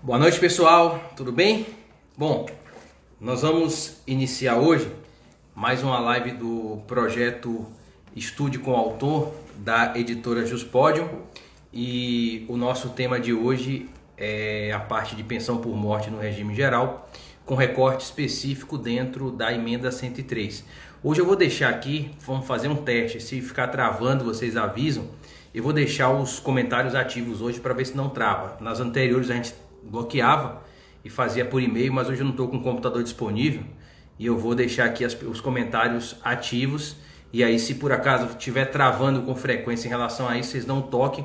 Boa noite, pessoal, tudo bem? Bom, nós vamos iniciar hoje mais uma live do projeto Estude com o Autor da editora Juspodium, e o nosso tema de hoje é a parte de pensão por morte no regime geral, com recorte específico dentro da emenda 103. Hoje eu vou deixar aqui, vamos fazer um teste, se ficar travando vocês avisam. Eu vou deixar os comentários ativos hoje para ver se não trava. Nas anteriores a gente bloqueava e fazia por e-mail, mas hoje eu não estou com o computador disponível e eu vou deixar aqui os comentários ativos. E aí, se por acaso estiver travando com frequência em relação a isso, vocês dão um toque,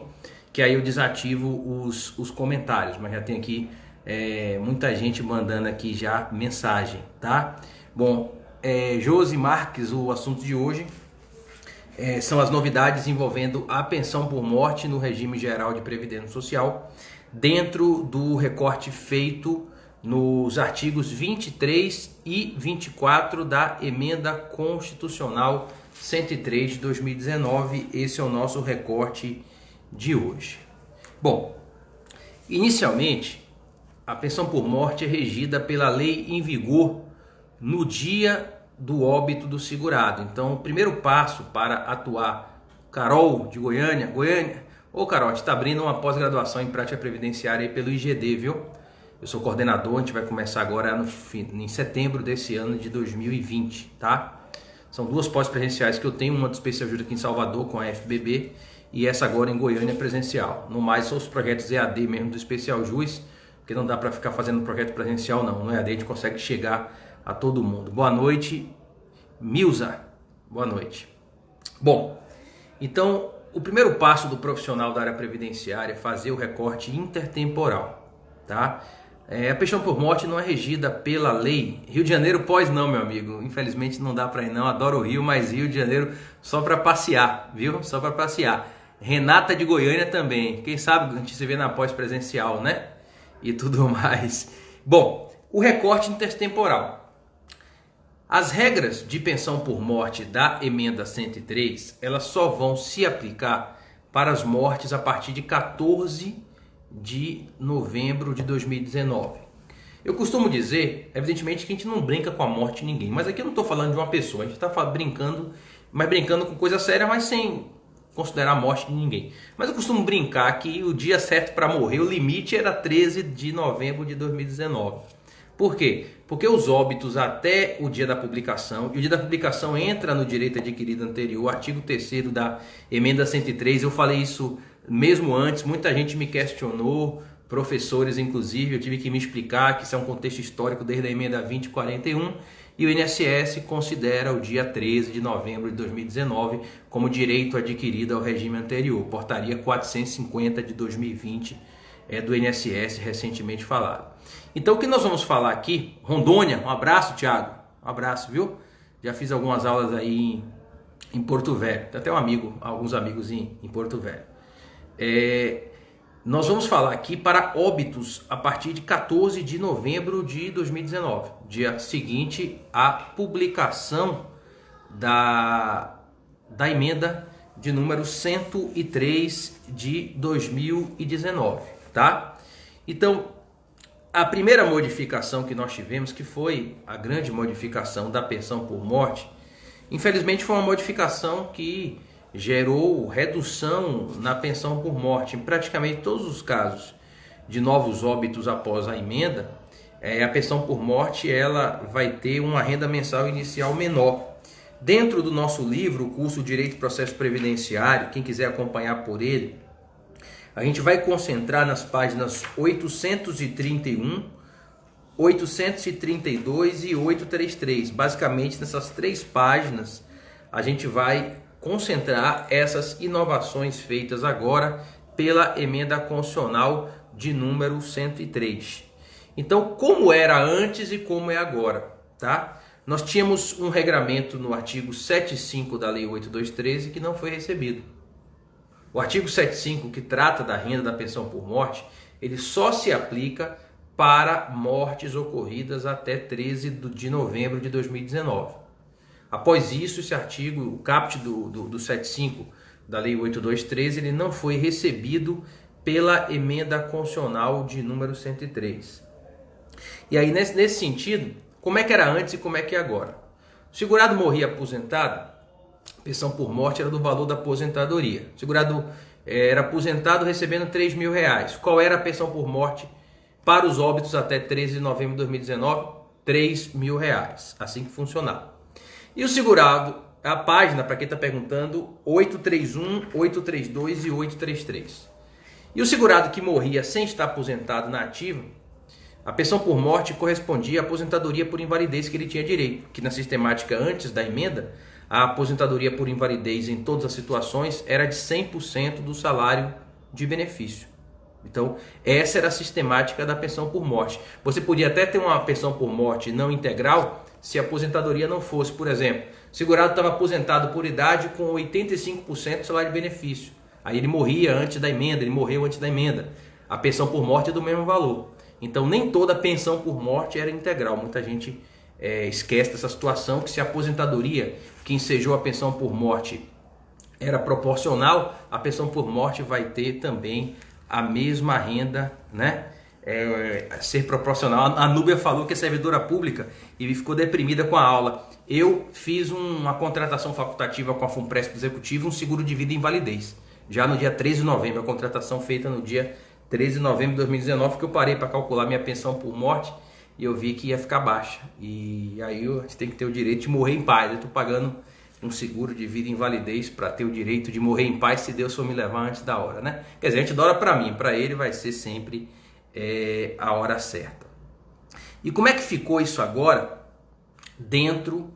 que aí eu desativo os comentários. Mas já tem aqui muita gente mandando aqui já mensagem, tá? Bom, Josi Marques, o assunto de hoje são as novidades envolvendo a pensão por morte no regime geral de previdência social, dentro do recorte feito nos artigos 23 e 24 da Emenda Constitucional 103 de 2019. Esse é o nosso recorte de hoje. Bom, inicialmente, a pensão por morte é regida pela lei em vigor no dia do óbito do segurado. Então, o primeiro passo para atuar, Carol de Goiânia, ô Carol, a gente está abrindo uma pós-graduação em prática previdenciária aí pelo IGD, viu? Eu sou coordenador, a gente vai começar agora em setembro desse ano de 2020, tá? São duas pós-presenciais que eu tenho, uma do Especial Júri aqui em Salvador com a FBB e essa agora em Goiânia presencial. No mais, são os projetos EAD mesmo do Especial Juiz, porque não dá para ficar fazendo projeto presencial não. No EAD a gente consegue chegar a todo mundo. Boa noite, Milza. Boa noite. Bom, então o primeiro passo do profissional da área previdenciária é fazer o recorte intertemporal, tá? A pensão por morte não é regida pela lei. Rio de Janeiro pós não, meu amigo. Infelizmente não dá para ir não. Adoro o Rio, mas Rio de Janeiro só para passear, viu? Só para passear. Renata de Goiânia também. Quem sabe a gente se vê na pós-presencial, né? E tudo mais. Bom, o recorte intertemporal. As regras de pensão por morte da emenda 103, elas só vão se aplicar para as mortes a partir de 14 de novembro de 2019. Eu costumo dizer, evidentemente, que a gente não brinca com a morte de ninguém, mas aqui eu não estou falando de uma pessoa, a gente está brincando, mas brincando com coisa séria, mas sem considerar a morte de ninguém. Mas eu costumo brincar que o dia certo para morrer, o limite era 13 de novembro de 2019. Por quê? Porque os óbitos até o dia da publicação, e o dia da publicação entra no direito adquirido anterior, artigo 3º da emenda 103, eu falei isso mesmo antes, muita gente me questionou, professores inclusive, eu tive que me explicar que isso é um contexto histórico desde a emenda 2041, e o INSS considera o dia 13 de novembro de 2019 como direito adquirido ao regime anterior, portaria 450 de 2020 do INSS, recentemente falado. Então o que nós vamos falar aqui, Rondônia, um abraço, Thiago, um abraço, viu? Já fiz algumas aulas aí em Porto Velho, tem até alguns amigos em Porto Velho. Nós vamos falar aqui para óbitos a partir de 14 de novembro de 2019, dia seguinte à publicação da emenda de número 103 de 2019, tá? Então, a primeira modificação que nós tivemos, que foi a grande modificação da pensão por morte, infelizmente foi uma modificação que gerou redução na pensão por morte. Em praticamente todos os casos de novos óbitos após a emenda, a pensão por morte ela vai ter uma renda mensal inicial menor. Dentro do nosso livro, o curso Direito e Processo Previdenciário, quem quiser acompanhar por ele, a gente vai concentrar nas páginas 831, 832 e 833. Basicamente, nessas três páginas, a gente vai concentrar essas inovações feitas agora pela emenda constitucional de número 103. Então, como era antes e como é agora, tá? Nós tínhamos um regramento no artigo 75 da Lei 8213 que não foi recebido. O artigo 75, que trata da renda da pensão por morte, ele só se aplica para mortes ocorridas até 13 de novembro de 2019. Após isso, esse artigo, o caput do 75 da Lei 8213, ele não foi recebido pela emenda constitucional de número 103. E aí, nesse sentido, como é que era antes e como é que é agora? O segurado morria aposentado, pensão por morte era do valor da aposentadoria. O segurado era aposentado recebendo R$3.000. Qual era a pensão por morte para os óbitos até 13 de novembro de 2019? R$3.000. Assim que funcionava. E o segurado, a página, para quem está perguntando, 831, 832 e 833. E o segurado que morria sem estar aposentado na ativa, a pensão por morte correspondia à aposentadoria por invalidez que ele tinha direito, que na sistemática antes da emenda, a aposentadoria por invalidez em todas as situações era de 100% do salário de benefício. Então, essa era a sistemática da pensão por morte. Você podia até ter uma pensão por morte não integral se a aposentadoria não fosse, por exemplo, o segurado estava aposentado por idade com 85% do salário de benefício. Aí ele morria antes da emenda, ele morreu antes da emenda. A pensão por morte é do mesmo valor. Então, nem toda pensão por morte era integral. Muita gente esquece dessa situação, que se a aposentadoria que ensejou a pensão por morte era proporcional, a pensão por morte vai ter também a mesma renda, né? Ser proporcional. A Núbia falou que é servidora pública e ficou deprimida com a aula. Eu fiz uma contratação facultativa com a Funpresp Executivo, um seguro de vida e invalidez. Já no dia 13 de novembro, a contratação feita no dia 13 de novembro de 2019, que eu parei para calcular minha pensão por morte e eu vi que ia ficar baixa. E aí a gente tem que ter o direito de morrer em paz. Eu estou pagando um seguro de vida e invalidez para ter o direito de morrer em paz se Deus for me levar antes da hora, né? Quer dizer, antes da hora para mim, para ele vai ser sempre a hora certa. E como é que ficou isso agora dentro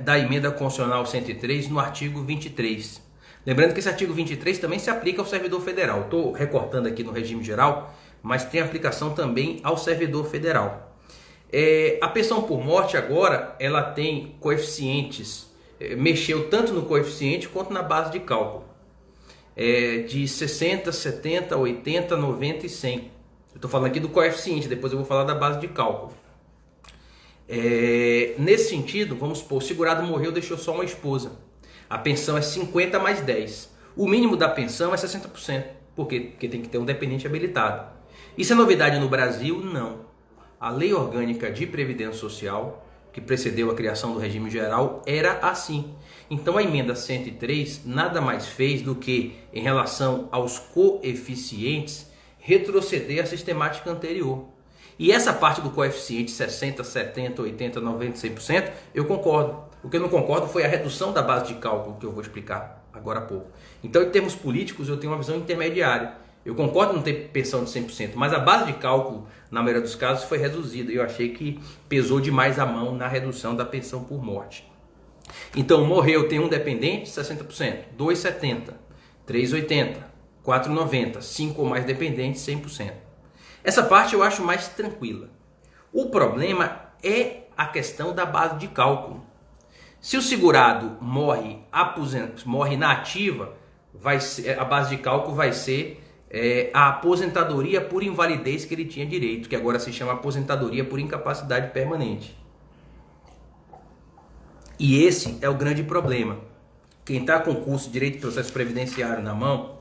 da emenda constitucional 103 no artigo 23? Lembrando que esse artigo 23 também se aplica ao servidor federal. Estou recortando aqui no regime geral, mas tem aplicação também ao servidor federal. A pensão por morte agora, ela tem coeficientes, mexeu tanto no coeficiente quanto na base de cálculo. De 60, 70, 80, 90 e 100. Eu estou falando aqui do coeficiente, depois eu vou falar da base de cálculo. Nesse sentido, vamos supor, o segurado morreu, deixou só uma esposa. A pensão é 50 mais 10. O mínimo da pensão é 60%. Por quê? Porque tem que ter um dependente habilitado. Isso é novidade no Brasil? Não. A Lei Orgânica de Previdência Social, que precedeu a criação do regime geral, era assim. Então a emenda 103 nada mais fez do que, em relação aos coeficientes, retroceder à sistemática anterior. E essa parte do coeficiente 60, 70, 80, 90, 100%, eu concordo. O que eu não concordo foi a redução da base de cálculo, que eu vou explicar agora há pouco. Então, em termos políticos, eu tenho uma visão intermediária. Eu concordo em não ter pensão de 100%, mas a base de cálculo, na maioria dos casos, foi reduzida. E eu achei que pesou demais a mão na redução da pensão por morte. Então, morreu, tem um dependente, 60%, 2,70%, 3,80%, 4,90%, 5 ou mais dependentes, 100%. Essa parte eu acho mais tranquila. O problema é a questão da base de cálculo. Se o segurado morre na ativa, a base de cálculo vai ser a aposentadoria por invalidez que ele tinha direito, que agora se chama aposentadoria por incapacidade permanente. E esse é o grande problema. Quem está com o curso de Direito e Processo Previdenciário na mão,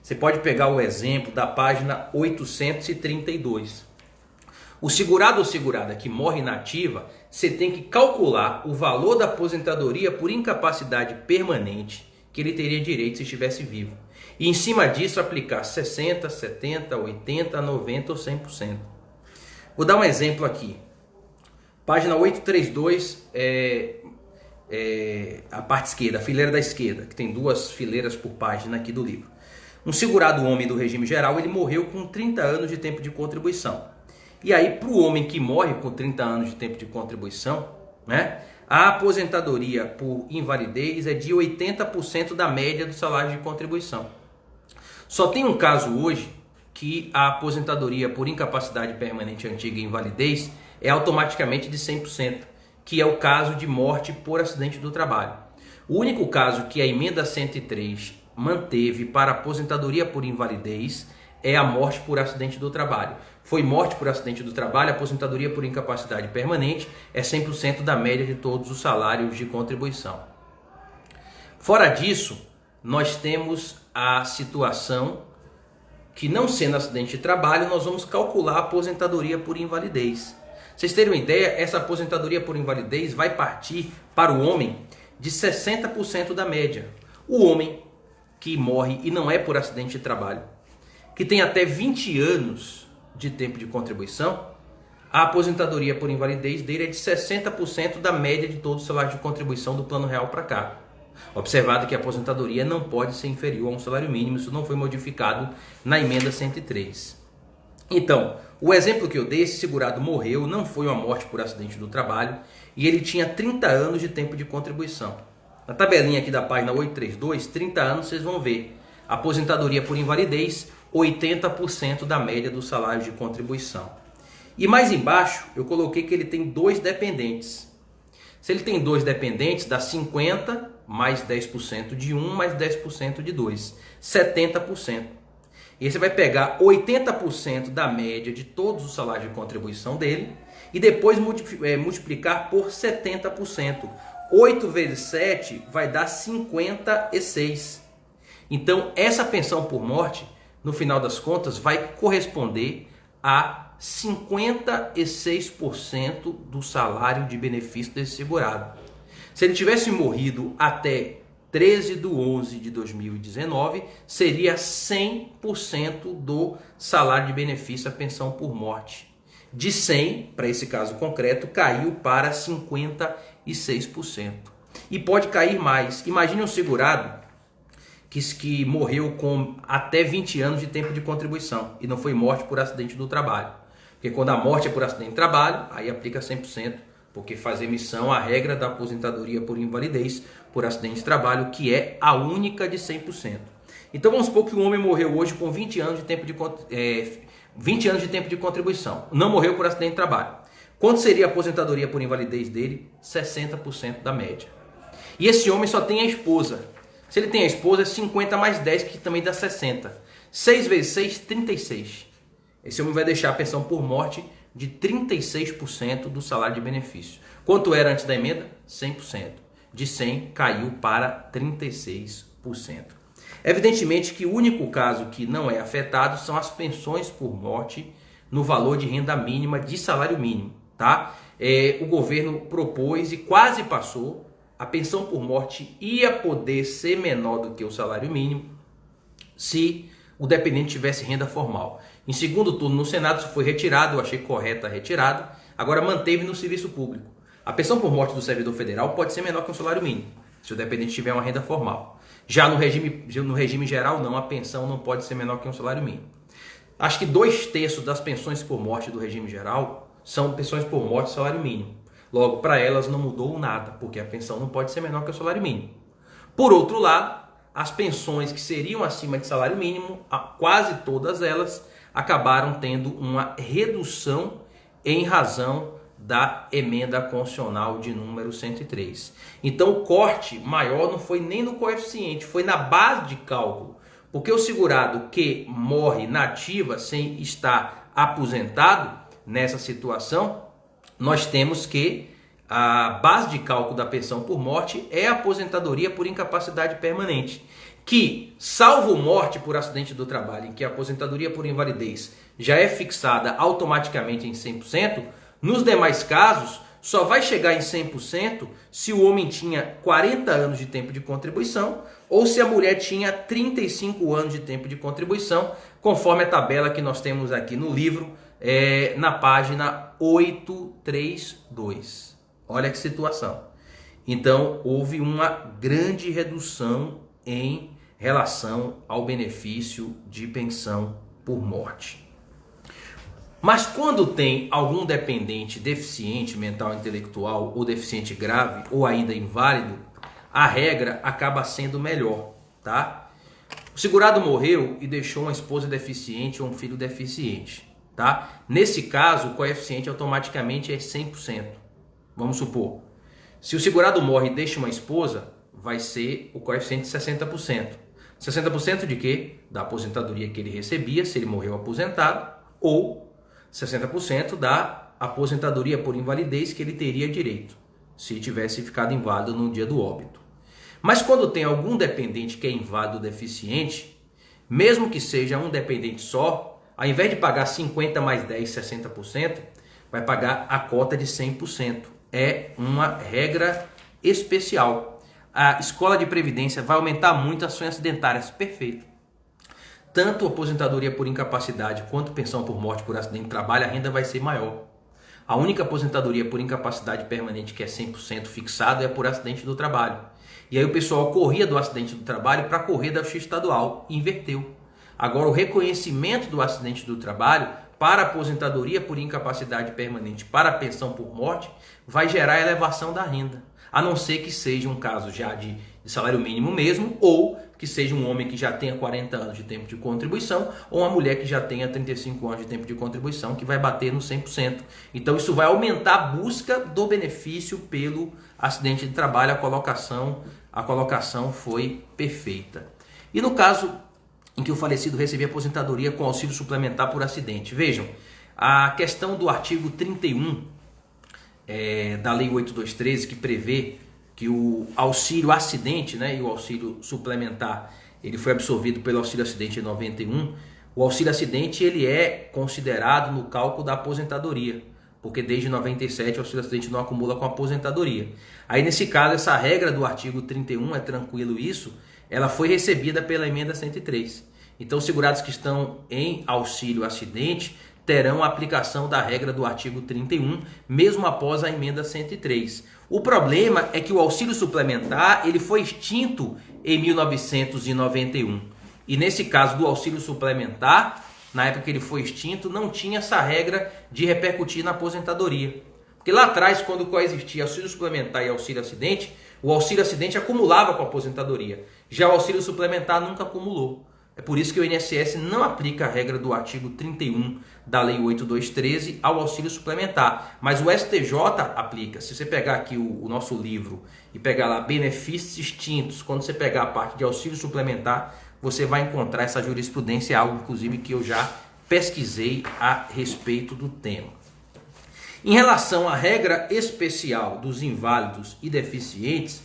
você pode pegar o exemplo da página 832. O segurado ou segurada que morre na ativa, você tem que calcular o valor da aposentadoria por incapacidade permanente que ele teria direito se estivesse vivo. E em cima disso aplicar 60, 70, 80, 90 ou 100%. Vou dar um exemplo aqui. Página 832, a parte esquerda, a fileira da esquerda, que tem 2 fileiras por página aqui do livro. Um segurado homem do regime geral, ele morreu com 30 anos de tempo de contribuição. E aí, para o homem que morre com 30 anos de tempo de contribuição, né, a aposentadoria por invalidez é de 80% da média do salário de contribuição. Só tem um caso hoje que a aposentadoria por incapacidade permanente antiga e invalidez é automaticamente de 100%, que é o caso de morte por acidente do trabalho. O único caso que a emenda 103 manteve para aposentadoria por invalidez é a morte por acidente do trabalho. Foi morte por acidente do trabalho, a aposentadoria por incapacidade permanente é 100% da média de todos os salários de contribuição. Fora disso, nós temos a situação que, não sendo acidente de trabalho, nós vamos calcular a aposentadoria por invalidez. Vocês terem uma ideia, essa aposentadoria por invalidez vai partir para o homem de 60% da média. O homem que morre e não é por acidente de trabalho, que tem até 20 anos de tempo de contribuição, a aposentadoria por invalidez dele é de 60% da média de todo o salário de contribuição do Plano Real para cá. Observado que a aposentadoria não pode ser inferior a um salário mínimo, isso não foi modificado na emenda 103. Então, o exemplo que eu dei, esse segurado morreu, não foi uma morte por acidente do trabalho, e ele tinha 30 anos de tempo de contribuição. Na tabelinha aqui da página 832, 30 anos, vocês vão ver. Aposentadoria por invalidez, 80% da média do salário de contribuição. E mais embaixo, eu coloquei que ele tem 2 dependentes. Se ele tem 2 dependentes, dá 50 mais 10% de um, mais 10% de 2. 70%. E aí você vai pegar 80% da média de todos os salários de contribuição dele e depois multiplicar por 70%. 8 vezes 7 vai dar 56. Então, essa pensão por morte, no final das contas, vai corresponder a 56% do salário de benefício desse segurado. Se ele tivesse morrido até 13/11/2019, seria 100% do salário de benefício à pensão por morte. De 100, para esse caso concreto, caiu para 56%. E pode cair mais. Imagine um segurado que morreu com até 20 anos de tempo de contribuição e não foi morte por acidente do trabalho. Porque quando a morte é por acidente de trabalho, aí aplica 100%, porque faz emissão à regra da aposentadoria por invalidez por acidente de trabalho, que é a única de 100%. Então vamos supor que um homem morreu hoje com 20 anos de tempo de contribuição. Não morreu por acidente de trabalho. Quanto seria a aposentadoria por invalidez dele? 60% da média. E esse homem só tem a esposa. Se ele tem a esposa, é 50 mais 10, que também dá 60. 6 vezes 6, 36. Esse homem vai deixar a pensão por morte de 36% do salário de benefício. Quanto era antes da emenda? 100%. De 100 caiu para 36%. Evidentemente que o único caso que não é afetado são as pensões por morte no valor de renda mínima de salário mínimo. Tá? O governo propôs e quase passou. A pensão por morte ia poder ser menor do que o salário mínimo se o dependente tivesse renda formal. Em segundo turno no Senado isso foi retirado, eu achei correta a retirada, agora manteve no serviço público. A pensão por morte do servidor federal pode ser menor que o salário mínimo, se o dependente tiver uma renda formal. Já no regime geral não, a pensão não pode ser menor que um salário mínimo. Acho que 2/3 das pensões por morte do regime geral são pensões por morte e salário mínimo. Logo, para elas não mudou nada, porque a pensão não pode ser menor que o salário mínimo. Por outro lado, as pensões que seriam acima de salário mínimo, quase todas elas acabaram tendo uma redução em razão da emenda constitucional de número 103. Então o corte maior não foi nem no coeficiente, foi na base de cálculo. Porque o segurado que morre na ativa sem estar aposentado, nessa situação, nós temos que a base de cálculo da pensão por morte é a aposentadoria por incapacidade permanente, que, salvo morte por acidente do trabalho, em que a aposentadoria por invalidez já é fixada automaticamente em 100%, nos demais casos só vai chegar em 100% se o homem tinha 40 anos de tempo de contribuição ou se a mulher tinha 35 anos de tempo de contribuição, conforme a tabela que nós temos aqui no livro, na página 832. Olha que situação. Então, houve uma grande redução em relação ao benefício de pensão por morte. Mas quando tem algum dependente deficiente mental e intelectual ou deficiente grave ou ainda inválido, a regra acaba sendo melhor, tá? O segurado morreu e deixou uma esposa deficiente ou um filho deficiente, tá? Nesse caso, o coeficiente automaticamente é 100%. Vamos supor, se o segurado morre e deixa uma esposa, vai ser o coeficiente de 60%. 60% de quê? Da aposentadoria que ele recebia se ele morreu aposentado, ou 60% da aposentadoria por invalidez que ele teria direito, se tivesse ficado inválido no dia do óbito. Mas quando tem algum dependente que é inválido ou deficiente, mesmo que seja um dependente só, ao invés de pagar 50 mais 10, 60%, vai pagar a cota de 100%. É uma regra especial. A escola de previdência vai aumentar muito as ações acidentárias. Perfeito. Tanto aposentadoria por incapacidade quanto pensão por morte por acidente de trabalho, a renda vai ser maior. A única aposentadoria por incapacidade permanente que é 100% fixado é por acidente do trabalho. E aí o pessoal corria do acidente do trabalho para correr da justiça estadual e inverteu. Agora o reconhecimento do acidente do trabalho para aposentadoria por incapacidade permanente, para pensão por morte, vai gerar elevação da renda. A não ser que seja um caso já de salário mínimo mesmo, ou que seja um homem que já tenha 40 anos de tempo de contribuição, ou uma mulher que já tenha 35 anos de tempo de contribuição, que vai bater no 100%. Então isso vai aumentar a busca do benefício pelo acidente de trabalho. A colocação foi perfeita. E no caso em que o falecido recebia aposentadoria com auxílio suplementar por acidente, vejam, a questão do artigo 31 da Lei 8213, que prevê que o auxílio acidente, né, e o auxílio suplementar, ele foi absorvido pelo auxílio acidente em 91. O auxílio acidente ele é considerado no cálculo da aposentadoria, porque desde 97 o auxílio acidente não acumula com a aposentadoria. Aí nesse caso, essa regra do artigo 31, é tranquilo isso, ela foi recebida pela emenda 103. Então os segurados que estão em auxílio acidente terão a aplicação da regra do artigo 31, mesmo após a emenda 103. O problema é que o auxílio suplementar ele foi extinto em 1991. E nesse caso do auxílio suplementar, na época que ele foi extinto, não tinha essa regra de repercutir na aposentadoria. Porque lá atrás, quando coexistia auxílio suplementar e auxílio acidente, o auxílio acidente acumulava com a aposentadoria. Já o auxílio suplementar nunca acumulou. É por isso que o INSS não aplica a regra do artigo 31 da Lei 8213 ao auxílio suplementar. Mas o STJ aplica. Se você pegar aqui o nosso livro e pegar lá benefícios extintos, quando você pegar a parte de auxílio suplementar, você vai encontrar essa jurisprudência, algo inclusive que eu já pesquisei a respeito do tema. Em relação à regra especial dos inválidos e deficientes,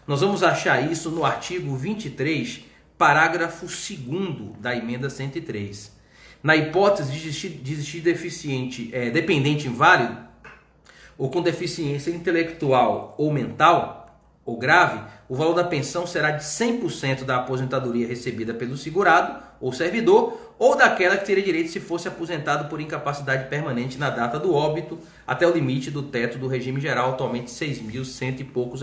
nós vamos achar isso no artigo 23, parágrafo 2º da emenda 103. Na hipótese de existir dependente inválido ou com deficiência intelectual ou mental ou grave, o valor da pensão será de 100% da aposentadoria recebida pelo segurado ou servidor ou daquela que teria direito se fosse aposentado por incapacidade permanente na data do óbito até o limite do teto do regime geral, atualmente R$6.100 e poucos.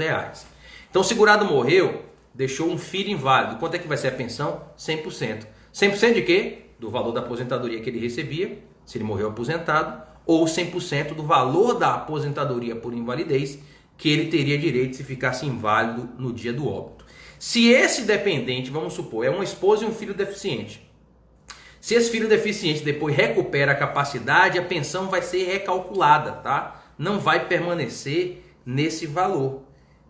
Então o segurado morreu, deixou um filho inválido. Quanto é que vai ser a pensão? 100%. 100% de quê? Do valor da aposentadoria que ele recebia, se ele morreu aposentado, ou 100% do valor da aposentadoria por invalidez que ele teria direito se ficasse inválido no dia do óbito. Se esse dependente, vamos supor, é uma esposa e um filho deficiente. Se esse filho deficiente depois recupera a capacidade, a pensão vai ser recalculada, tá? Não vai permanecer nesse valor.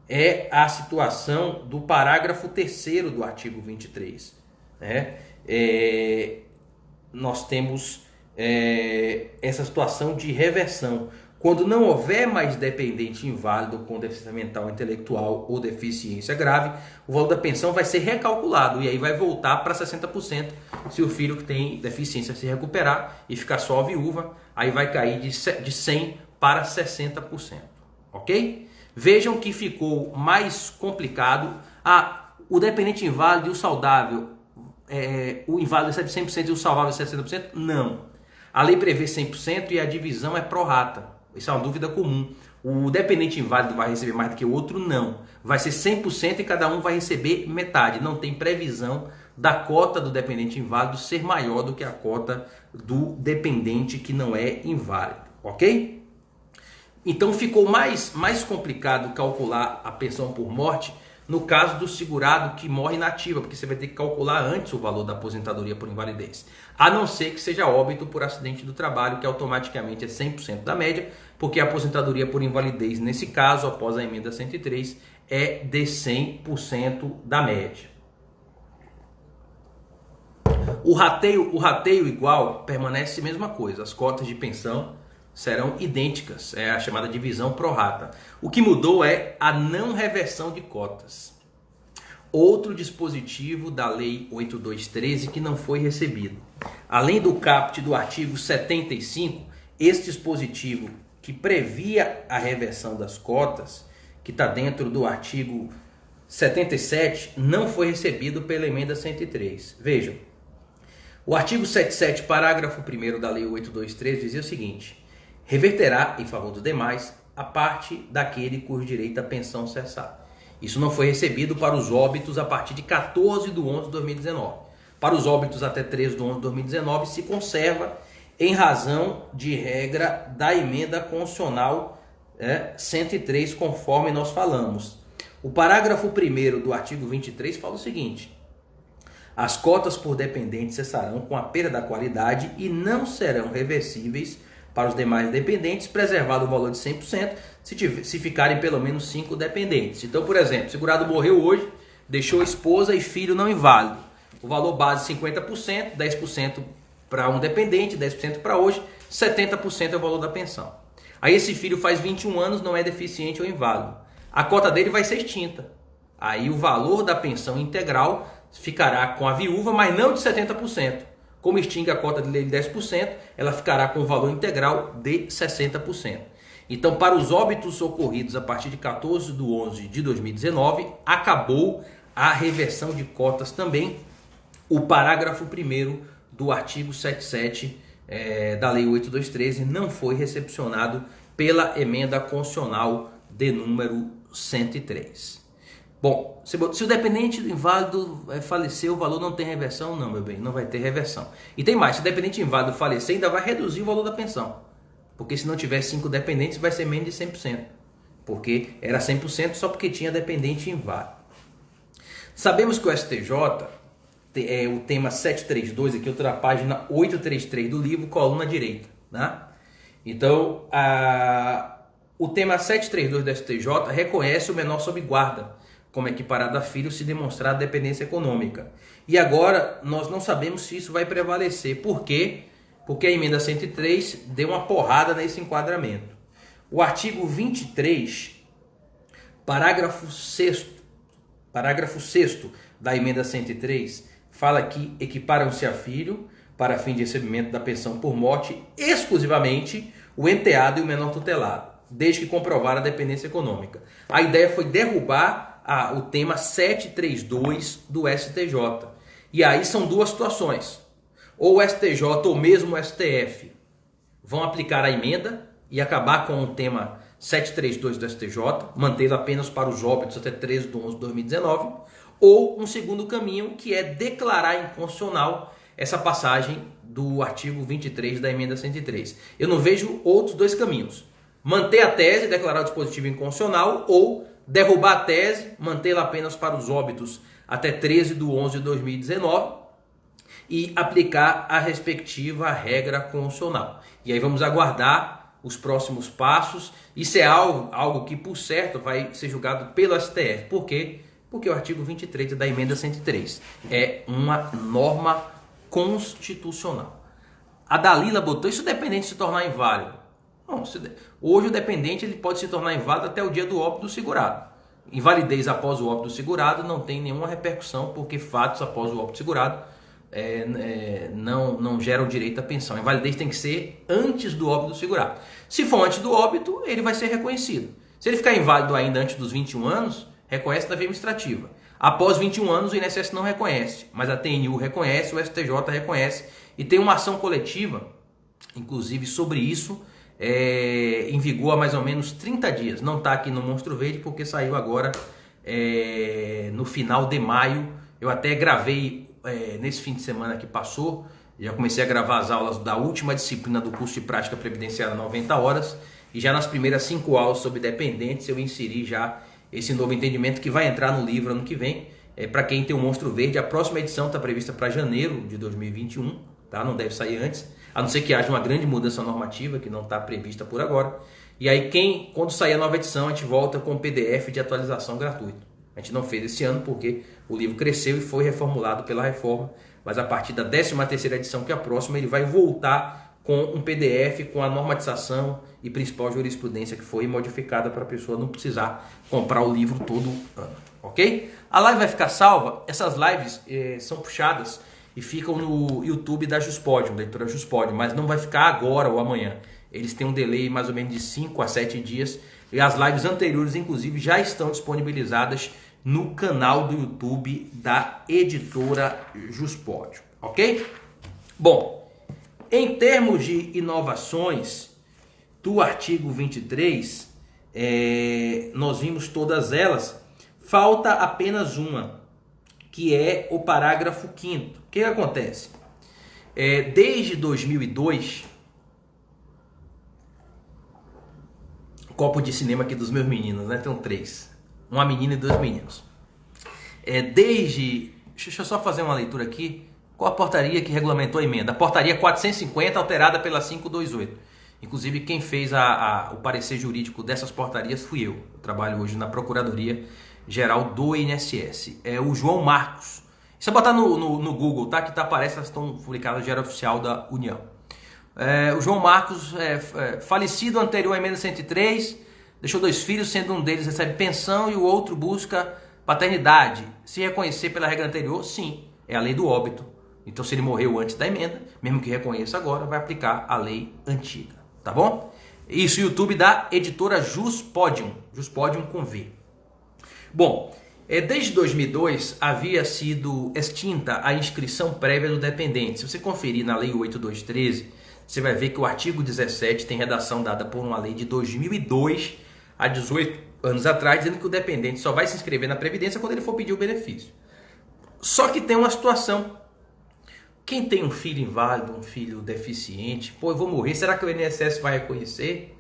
É a situação do parágrafo 3º do artigo 23. Né? Nós temos essa situação de reversão. Quando não houver mais dependente inválido com deficiência mental, intelectual ou deficiência grave, o valor da pensão vai ser recalculado e aí vai voltar para 60%. Se o filho que tem deficiência se recuperar e ficar só a viúva, aí vai cair de 100% para 60%. Ok? Vejam que ficou mais complicado. O dependente inválido e o saudável, o inválido recebe 100% e o saudável 60%? Não. A lei prevê 100% e a divisão é pró rata. Isso é uma dúvida comum. O dependente inválido vai receber mais do que o outro? Não. Vai ser 100% e cada um vai receber metade. Não tem previsão da cota do dependente inválido ser maior do que a cota do dependente que não é inválido. Ok? Então ficou mais complicado calcular a pensão por morte no caso do segurado que morre inativa, porque você vai ter que calcular antes o valor da aposentadoria por invalidez. A não ser que seja óbito por acidente do trabalho, que automaticamente é 100% da média, porque a aposentadoria por invalidez, nesse caso, após a emenda 103, é de 100% da média. O rateio igual permanece a mesma coisa, as cotas de pensão serão idênticas, é a chamada divisão pró rata. O que mudou é a não reversão de cotas. outro dispositivo da Lei 8213 que não foi recebido. Além do caput do artigo 75, esse dispositivo que previa a reversão das cotas, que está dentro do artigo 77, não foi recebido pela emenda 103. Vejam, o artigo 77, parágrafo 1º da Lei 8213 dizia o seguinte: reverterá em favor dos demais a parte daquele cujo direito à pensão cessar. Isso não foi recebido para os óbitos a partir de 14/11/2019. Para os óbitos até 13/11/2019 se conserva em razão de regra da emenda constitucional 103, conforme nós falamos. O parágrafo 1º do artigo 23 fala o seguinte: as cotas por dependente cessarão com a perda da qualidade e não serão reversíveis para os demais dependentes, preservado o valor de 100% se ficarem pelo menos 5 dependentes. Então, por exemplo, o segurado morreu hoje, deixou esposa e filho não inválido. O valor base 50%, 10% para um dependente, 10% para hoje, 70% é o valor da pensão. Aí esse filho faz 21 anos, não é deficiente ou inválido. A cota dele vai ser extinta. Aí o valor da pensão integral ficará com a viúva, mas não de 70%. Como extingue a cota de lei de 10%, ela ficará com o valor integral de 60%. Então, para os óbitos ocorridos a partir de 14/11/2019, acabou a reversão de cotas também. O parágrafo 1º do artigo 77 da Lei 8213 não foi recepcionado pela emenda constitucional de número 103. Bom, se o dependente inválido falecer, o valor não tem reversão? Não, meu bem, não vai ter reversão. E tem mais, se o dependente inválido falecer, ainda vai reduzir o valor da pensão. Porque se não tiver 5 dependentes, vai ser menos de 100%. Porque era 100% só porque tinha dependente inválido. Sabemos que o STJ, o tema 732, aqui outra página 833 do livro, coluna direita. Né? Então, o tema 732 do STJ reconhece o menor sob guarda como equiparado a filho se demonstrar dependência econômica. E agora nós não sabemos se isso vai prevalecer. Por quê? Porque a emenda 103 deu uma porrada nesse enquadramento. O artigo 23, parágrafo 6º da emenda 103, fala que equiparam-se a filho para fim de recebimento da pensão por morte exclusivamente o enteado e o menor tutelado, desde que comprovar a dependência econômica. A ideia foi derrubar o tema 732 do STJ. E aí são duas situações. Ou o STJ ou mesmo o STF vão aplicar a emenda e acabar com o tema 732 do STJ, mantê-lo apenas para os óbitos até 13/11/2019, ou um segundo caminho, que é declarar inconstitucional essa passagem do artigo 23 da emenda 103. Eu não vejo outros dois caminhos: manter a tese e declarar o dispositivo inconstitucional, ou derrubar a tese, mantê-la apenas para os óbitos até 13/11/2019 e aplicar a respectiva regra constitucional. E aí vamos aguardar os próximos passos. Isso é algo que, por certo, vai ser julgado pelo STF. Por quê? Porque o artigo 23 da emenda 103 é uma norma constitucional. A Dalila botou: isso dependente de se tornar inválido. Não, hoje o dependente ele pode se tornar inválido até o dia do óbito do segurado. Invalidez após o óbito do segurado não tem nenhuma repercussão, porque fatos após o óbito do segurado não geram direito à pensão. A invalidez tem que ser antes do óbito do segurado. Se for antes do óbito, ele vai ser reconhecido. Se ele ficar inválido ainda antes dos 21 anos, reconhece na via administrativa. Após 21 anos, o INSS não reconhece, mas a TNU reconhece, o STJ reconhece, e tem uma ação coletiva, inclusive sobre isso, em vigor há mais ou menos 30 dias. Não está aqui no Monstro Verde porque saiu agora no final de maio. Eu até gravei nesse fim de semana que passou, já comecei a gravar as aulas da última disciplina do curso de prática previdenciária 90 horas, e já nas primeiras 5 aulas sobre dependentes eu inseri já esse novo entendimento que vai entrar no livro ano que vem. Para quem tem o Monstro Verde, a próxima edição está prevista para janeiro de 2021, tá? Não deve sair antes, a não ser que haja uma grande mudança normativa que não está prevista por agora. E aí, quando sair a nova edição, a gente volta com o PDF de atualização gratuito. A gente não fez esse ano porque o livro cresceu e foi reformulado pela reforma, mas a partir da 13ª edição, que é a próxima, ele vai voltar com um PDF com a normatização e principal jurisprudência que foi modificada para a pessoa não precisar comprar o livro todo ano, ok? A live vai ficar salva. Essas lives são puxadas e ficam no YouTube da Juspodium, da editora Juspodium, mas não vai ficar agora ou amanhã. Eles têm um delay mais ou menos de 5 a 7 dias e as lives anteriores, inclusive, já estão disponibilizadas no canal do YouTube da editora Juspodium, ok? Bom, em termos de inovações do artigo 23, nós vimos todas elas, falta apenas uma, que é o parágrafo 5º. O que acontece? Desde 2002, copo de cinema aqui dos meus meninos, né? Tem 3, uma menina e 2 meninos. Deixa eu só fazer uma leitura aqui. Qual a portaria que regulamentou a emenda? A portaria 450, alterada pela 528. Inclusive, quem fez o parecer jurídico dessas portarias fui eu. Eu trabalho hoje na Procuradoria Geral do INSS. É o João Marcos. Se eu botar no Google, tá? Que aparece, elas estão publicadas no Diário Oficial da União. O João Marcos, falecido anterior à emenda 103, deixou 2 filhos, sendo um deles recebe pensão e o outro busca paternidade. Se reconhecer pela regra anterior, sim, é a lei do óbito. Então, se ele morreu antes da emenda, mesmo que reconheça agora, vai aplicar a lei antiga, tá bom? Isso, YouTube da editora Juspodium, Juspodium com V. Bom, desde 2002 havia sido extinta a inscrição prévia do dependente. Se você conferir na Lei 8213, você vai ver que o artigo 17 tem redação dada por uma lei de 2002, há 18 anos atrás, dizendo que o dependente só vai se inscrever na Previdência quando ele for pedir o benefício. Só que tem uma situação. Quem tem um filho inválido, um filho deficiente, eu vou morrer, será que o INSS vai reconhecer?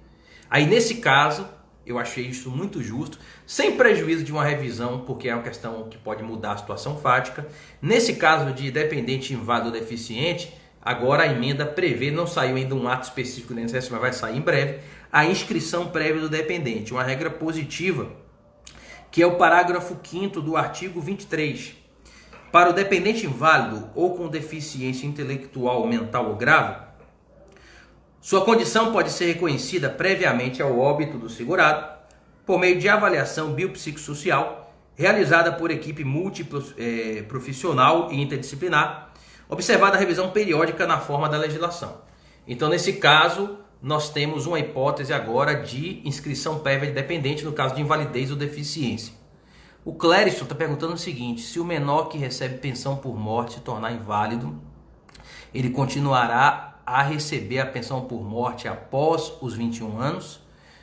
Aí, nesse caso, eu achei isso muito justo, sem prejuízo de uma revisão, porque é uma questão que pode mudar a situação fática. Nesse caso de dependente inválido ou deficiente, agora a emenda prevê, não saiu ainda um ato específico do INSS, mas vai sair em breve, a inscrição prévia do dependente, uma regra positiva, que é o parágrafo 5º do artigo 23. Para o dependente inválido ou com deficiência intelectual, mental ou grave, sua condição pode ser reconhecida previamente ao óbito do segurado por meio de avaliação biopsicossocial realizada por equipe multiprofissional e interdisciplinar, observada a revisão periódica na forma da legislação. Então, nesse caso, nós temos uma hipótese agora de inscrição prévia de dependente no caso de invalidez ou deficiência. O Clériston está perguntando o seguinte: se o menor que recebe pensão por morte se tornar inválido, ele continuará a receber a pensão por morte após os 21 anos?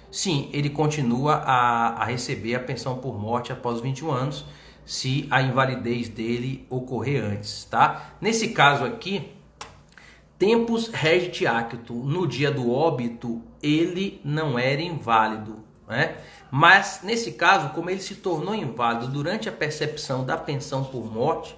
Sim, ele continua a receber a pensão por morte após os 21 anos, se a invalidez dele ocorrer antes, tá? Nesse caso aqui, tempus regit actu, no dia do óbito, ele não era inválido, né? Mas, nesse caso, como ele se tornou inválido durante a percepção da pensão por morte,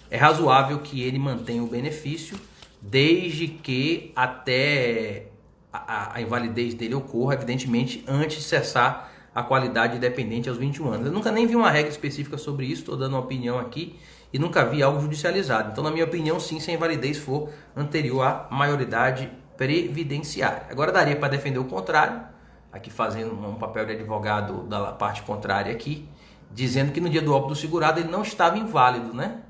é razoável que ele mantenha o benefício, desde que até a invalidez dele ocorra, evidentemente, antes de cessar a qualidade de dependente aos 21 anos. Eu nunca nem vi uma regra específica sobre isso, estou dando uma opinião aqui, e nunca vi algo judicializado. Então, na minha opinião, sim, se a invalidez for anterior à maioridade previdenciária. Agora, daria para defender o contrário, aqui fazendo um papel de advogado da parte contrária aqui, dizendo que no dia do óbito do segurado ele não estava inválido, né?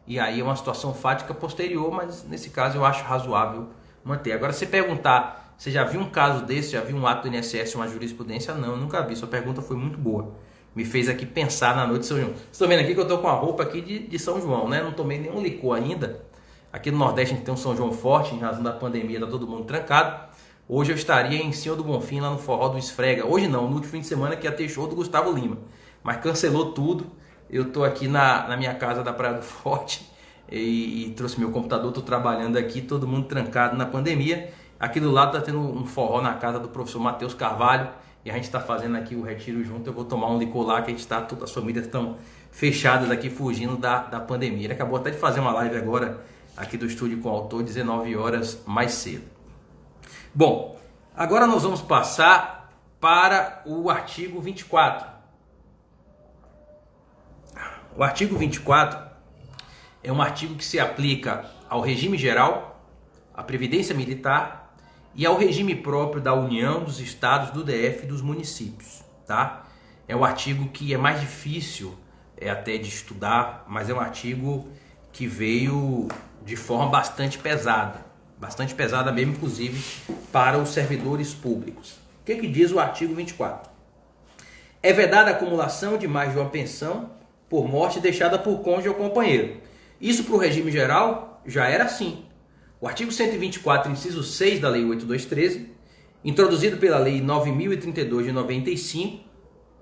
E aí é uma situação fática posterior, mas nesse caso eu acho razoável manter. Agora, se perguntar, você já viu um caso desse, já viu um ato do INSS, uma jurisprudência? Não, eu nunca vi. Sua pergunta foi muito boa. Me fez aqui pensar na noite de São João. Vocês estão vendo aqui que eu estou com a roupa aqui de São João, né? Não tomei nenhum licor ainda. Aqui no Nordeste a gente tem um São João forte, em razão da pandemia, tá todo mundo trancado. Hoje eu estaria em Senhor do Bonfim, lá no Forró do Esfrega. Hoje não, no último fim de semana que ia ter show do Gustavo Lima. Mas cancelou tudo. Eu estou aqui na minha casa da Praia do Forte e trouxe meu computador, estou trabalhando aqui, todo mundo trancado na pandemia. Aqui do lado está tendo um forró na casa do professor Matheus Carvalho e a gente está fazendo aqui o retiro junto. Eu vou tomar um licor lá, que a gente está, todas as famílias estão fechadas aqui, fugindo da pandemia. Ele acabou até de fazer uma live agora aqui do estúdio com o autor, 19 horas mais cedo. Bom, agora nós vamos passar para o artigo 24. O artigo 24 é um artigo que se aplica ao regime geral, à previdência militar e ao regime próprio da União, dos Estados, do DF e dos municípios, tá? É um artigo que é mais difícil até de estudar, mas é um artigo que veio de forma bastante pesada mesmo, inclusive para os servidores públicos. O que diz o artigo 24? É vedada a acumulação de mais de uma pensão por morte deixada por cônjuge ou companheiro. Isso para o regime geral já era assim. O artigo 124, inciso 6 da Lei 8213, introduzido pela Lei 9032 de 95,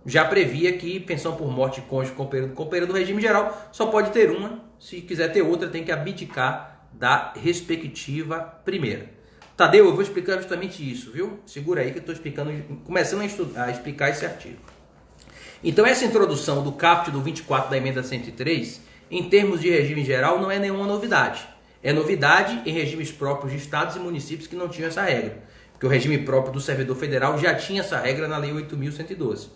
já previa que pensão por morte de cônjuge, companheiro do regime geral só pode ter uma. Se quiser ter outra, tem que abdicar da respectiva primeira. Tadeu, eu vou explicar justamente isso, viu? Segura aí que eu estou explicando, começando a explicar esse artigo. Então, essa introdução do caput do 24 da emenda 103, em termos de regime geral, não é nenhuma novidade. É novidade em regimes próprios de estados e municípios que não tinham essa regra. Porque o regime próprio do servidor federal já tinha essa regra na Lei 8.112.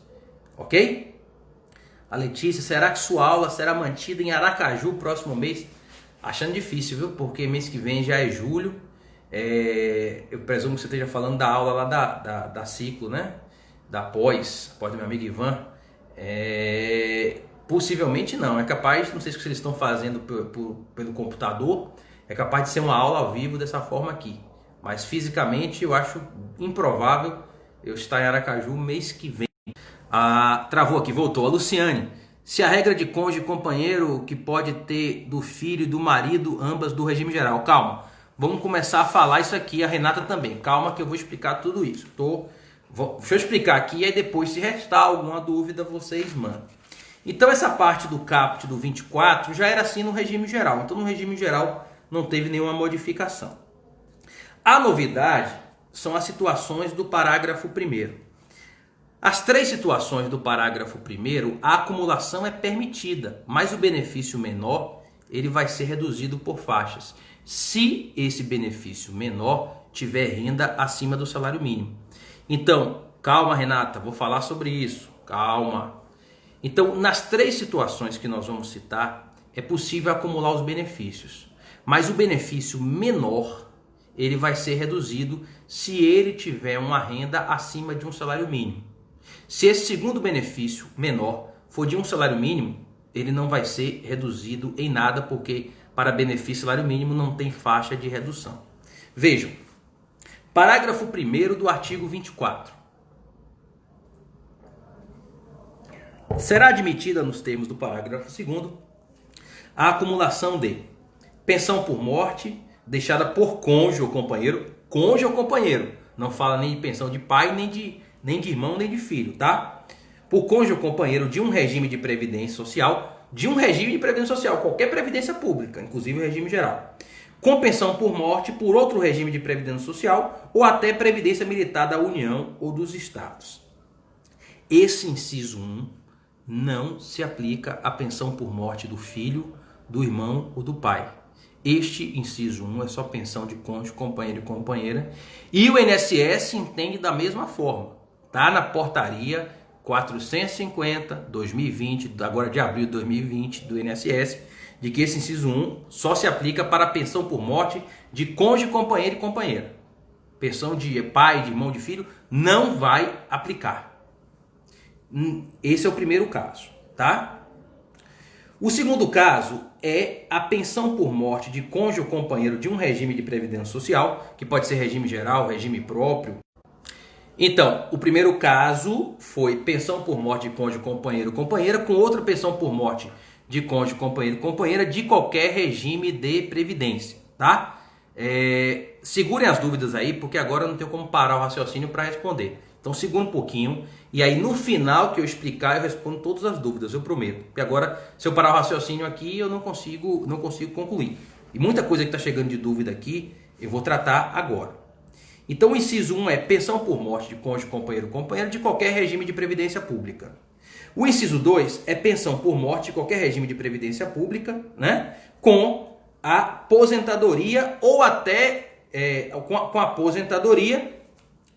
Ok? A Letícia, será que sua aula será mantida em Aracaju próximo mês? Achando difícil, viu? Porque mês que vem já é julho. Eu presumo que você esteja falando da aula lá da ciclo, né? Da pós do meu amigo Ivan. Possivelmente não. É capaz, não sei se eles estão fazendo pelo computador, é capaz de ser uma aula ao vivo dessa forma aqui. Mas fisicamente eu acho improvável eu estar em Aracaju mês que vem. Travou aqui, voltou. A Luciane, se a regra de cônjuge e companheiro que pode ter do filho e do marido, ambas do regime geral. Calma, vamos começar a falar isso aqui, a Renata também. Calma que eu vou explicar tudo isso. Deixa eu explicar aqui e aí depois, se restar alguma dúvida, vocês mandam. Então essa parte do caput do 24 já era assim no regime geral. Então no regime geral não teve nenhuma modificação. A novidade são as situações do parágrafo 1º. As 3 situações do parágrafo 1º, a acumulação é permitida, mas o benefício menor ele vai ser reduzido por faixas. Se esse benefício menor tiver renda acima do salário mínimo. Então, calma Renata, vou falar sobre isso, calma. Então, nas 3 situações que nós vamos citar, é possível acumular os benefícios. Mas o benefício menor, ele vai ser reduzido se ele tiver uma renda acima de um salário mínimo. Se esse segundo benefício menor for de um salário mínimo, ele não vai ser reduzido em nada, porque para benefício salário mínimo não tem faixa de redução. Vejam, parágrafo 1º do artigo 24. Será admitida nos termos do parágrafo 2º a acumulação de pensão por morte deixada por cônjuge ou companheiro, não fala nem de pensão de pai, nem de irmão, nem de filho, tá? Por cônjuge ou companheiro de um regime de previdência social, qualquer previdência pública, inclusive o regime geral. Com pensão por morte por outro regime de previdência social ou até previdência militar da União ou dos Estados. Esse inciso 1 não se aplica à pensão por morte do filho, do irmão ou do pai. Este inciso 1 é só pensão de cônjuge, companheiro e companheira. E o INSS entende da mesma forma. Está na portaria 450/2020, agora de abril de 2020, do INSS, de que esse inciso 1 só se aplica para a pensão por morte de cônjuge, companheiro e companheira. Pensão de pai, de irmão, de filho, não vai aplicar. Esse é o primeiro caso, tá? O segundo caso é a pensão por morte de cônjuge ou companheiro de um regime de previdência social, que pode ser regime geral, regime próprio. Então, o primeiro caso foi pensão por morte de cônjuge, companheiro ou companheira, com outra pensão por morte de cônjuge, companheiro ou companheira de qualquer regime de previdência, tá? Segurem as dúvidas aí, porque agora eu não tenho como parar o raciocínio para responder. Então segura um pouquinho e aí no final que eu explicar eu respondo todas as dúvidas, eu prometo. Porque agora se eu parar o raciocínio aqui eu não consigo concluir. E muita coisa que está chegando de dúvida aqui eu vou tratar agora. Então o inciso 1 é pensão por morte de cônjuge, companheiro ou companheira de qualquer regime de previdência pública. O inciso 2 é pensão por morte de qualquer regime de previdência pública, né, com a aposentadoria ou até com a aposentadoria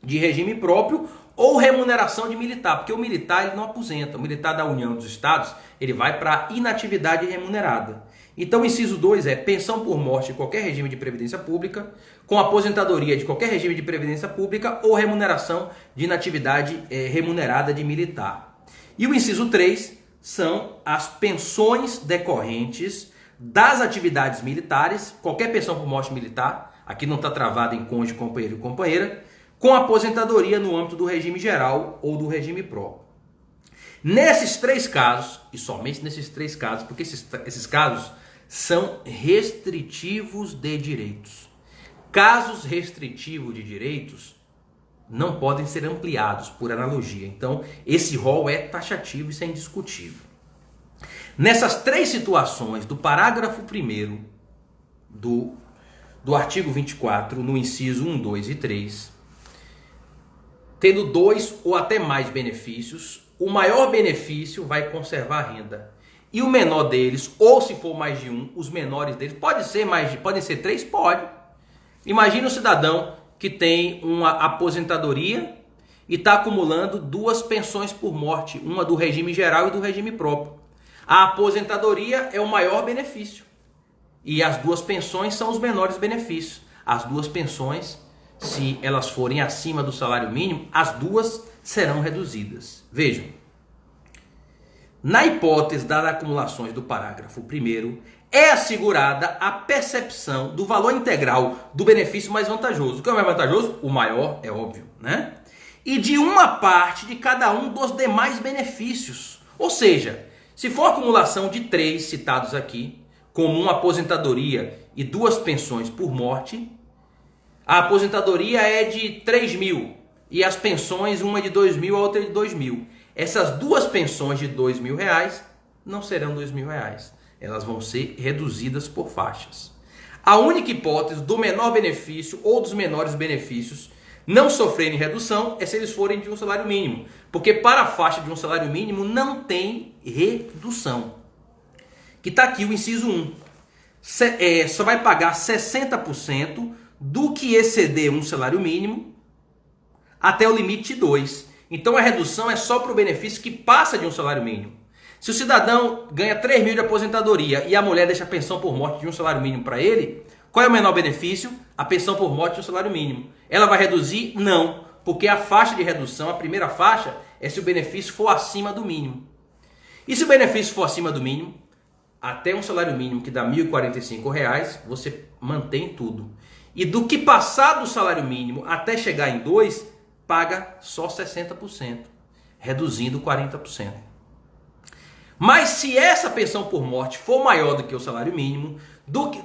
de regime próprio ou remuneração de militar, porque o militar ele não aposenta. O militar da União dos Estados ele vai para inatividade remunerada. Então o inciso 2 é pensão por morte de qualquer regime de previdência pública, com aposentadoria de qualquer regime de previdência pública ou remuneração de inatividade remunerada de militar. E o inciso 3 são as pensões decorrentes das atividades militares, qualquer pensão por morte militar, aqui não está travado em cônjuge, companheiro e companheira, com aposentadoria no âmbito do regime geral ou do regime próprio. Nesses 3 casos, e somente nesses 3 casos, porque esses casos são restritivos de direitos. Casos restritivos de direitos não podem ser ampliados por analogia. Então, esse rol é taxativo, isso é indiscutível. Nessas 3 situações do parágrafo 1º do artigo 24, no inciso 1, 2 e 3, tendo 2 ou até mais benefícios, o maior benefício vai conservar a renda. E o menor deles, ou se for mais de um, os menores deles, podem ser 3? Pode. Imagina um cidadão que tem uma aposentadoria e está acumulando 2 pensões por morte, uma do regime geral e do regime próprio. A aposentadoria é o maior benefício e as 2 pensões são os menores benefícios. As 2 pensões, se elas forem acima do salário mínimo, as 2 serão reduzidas. Vejam, na hipótese das acumulações do parágrafo 1º, é assegurada a percepção do valor integral do benefício mais vantajoso. O que é o mais vantajoso? O maior, é óbvio, né? E de uma parte de cada um dos demais benefícios. Ou seja, se for acumulação de 3 citados aqui, como uma aposentadoria e 2 pensões por morte, a aposentadoria é de 3.000 e as pensões, uma de 2.000, a outra de 2.000. Essas 2 pensões de R$2.000 não serão R$2.000. Elas vão ser reduzidas por faixas. A única hipótese do menor benefício ou dos menores benefícios não sofrerem redução é se eles forem de um salário mínimo. Porque para a faixa de um salário mínimo não tem redução. Que está aqui o inciso 1. Só vai pagar 60% do que exceder um salário mínimo até o limite 2. Então a redução é só para o benefício que passa de um salário mínimo. Se o cidadão ganha 3.000 de aposentadoria e a mulher deixa a pensão por morte de um salário mínimo para ele, qual é o menor benefício? A pensão por morte de um salário mínimo. Ela vai reduzir? Não, porque a faixa de redução, a primeira faixa, é se o benefício for acima do mínimo. E se o benefício for acima do mínimo, até um salário mínimo que dá R$1.045, você mantém tudo. E do que passar do salário mínimo até chegar em 2, paga só 60%, reduzindo 40%. Mas se essa pensão por morte for maior do que o salário mínimo,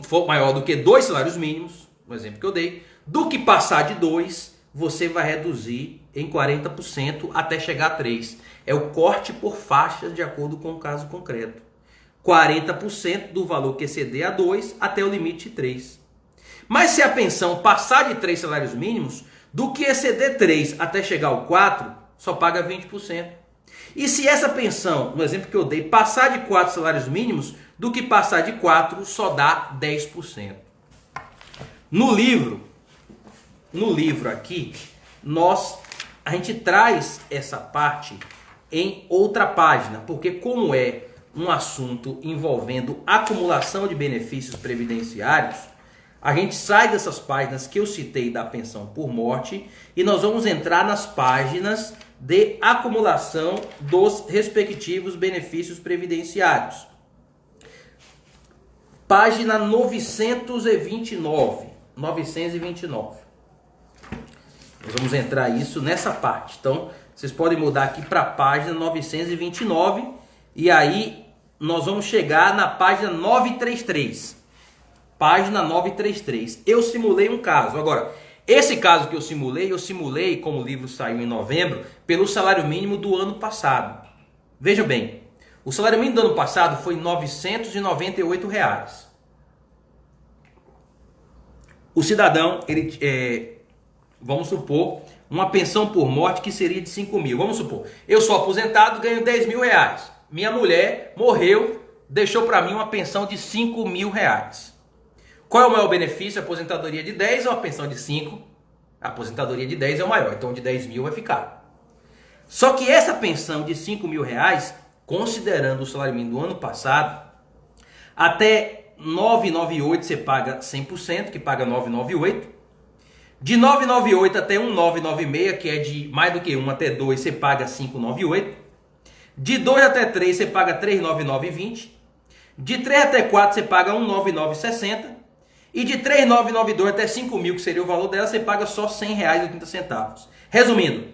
for maior do que 2 salários mínimos, no exemplo que eu dei, do que passar de 2, você vai reduzir em 40% até chegar a 3. É o corte por faixas de acordo com o caso concreto. 40% do valor que exceder a 2 até o limite 3. Mas se a pensão passar de 3 salários mínimos, do que exceder 3 até chegar ao 4, só paga 20%. E se essa pensão, no exemplo que eu dei, passar de 4 salários mínimos, do que passar de 4, só dá 10%. No livro aqui, a gente traz essa parte em outra página, porque como é um assunto envolvendo acumulação de benefícios previdenciários, a gente sai dessas páginas que eu citei da pensão por morte e nós vamos entrar nas páginas de acumulação dos respectivos benefícios previdenciários. Página 929. Nós vamos entrar isso nessa parte. Então, vocês podem mudar aqui para a página 929 e aí nós vamos chegar na página 933. Página 933. Eu simulei um caso. Agora, esse caso que eu simulei, como o livro saiu em novembro, pelo salário mínimo do ano passado. Veja bem, o salário mínimo do ano passado foi R$ 998. O cidadão, vamos supor, uma pensão por morte que seria de 5.000. Vamos supor, eu sou aposentado, ganho R$10.000. Minha mulher morreu, deixou para mim uma pensão de R$5.000. Qual é o maior benefício? A aposentadoria de 10 ou a pensão de 5? A aposentadoria de 10 é o maior, então de 10.000 vai ficar. Só que essa pensão de R$5.000, considerando o salário mínimo do ano passado, até 998 você paga 100%, que paga 998. De 998 até 1996, que é de mais do que 1 até 2, você paga 598. De 2 até 3 você paga 399,20. De 3 até 4 você paga 199,60. E de 3.992 até 5.000, que seria o valor dela, você paga só R$ 100,80. Resumindo,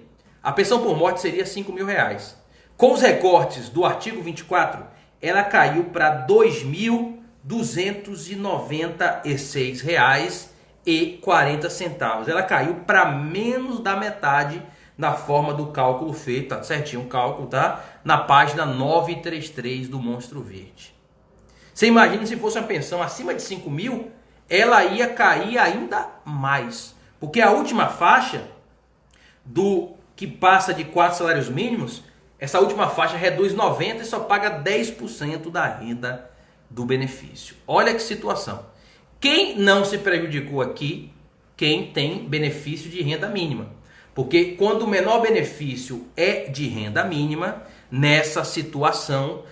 a pensão por morte seria R$ 5.000. Com os recortes do artigo 24, ela caiu para R$ 2.296,40. Ela caiu para menos da metade na forma do cálculo feito, tá certinho o cálculo, tá? Na página 933 do Monstro Verde. Você imagina se fosse uma pensão acima de 5.000, ela ia cair ainda mais. Porque a última faixa do que passa de 4 salários mínimos, essa última faixa reduz 90% e só paga 10% da renda do benefício. Olha que situação. Quem não se prejudicou aqui? Quem tem benefício de renda mínima. Porque quando o menor benefício é de renda mínima, nessa situação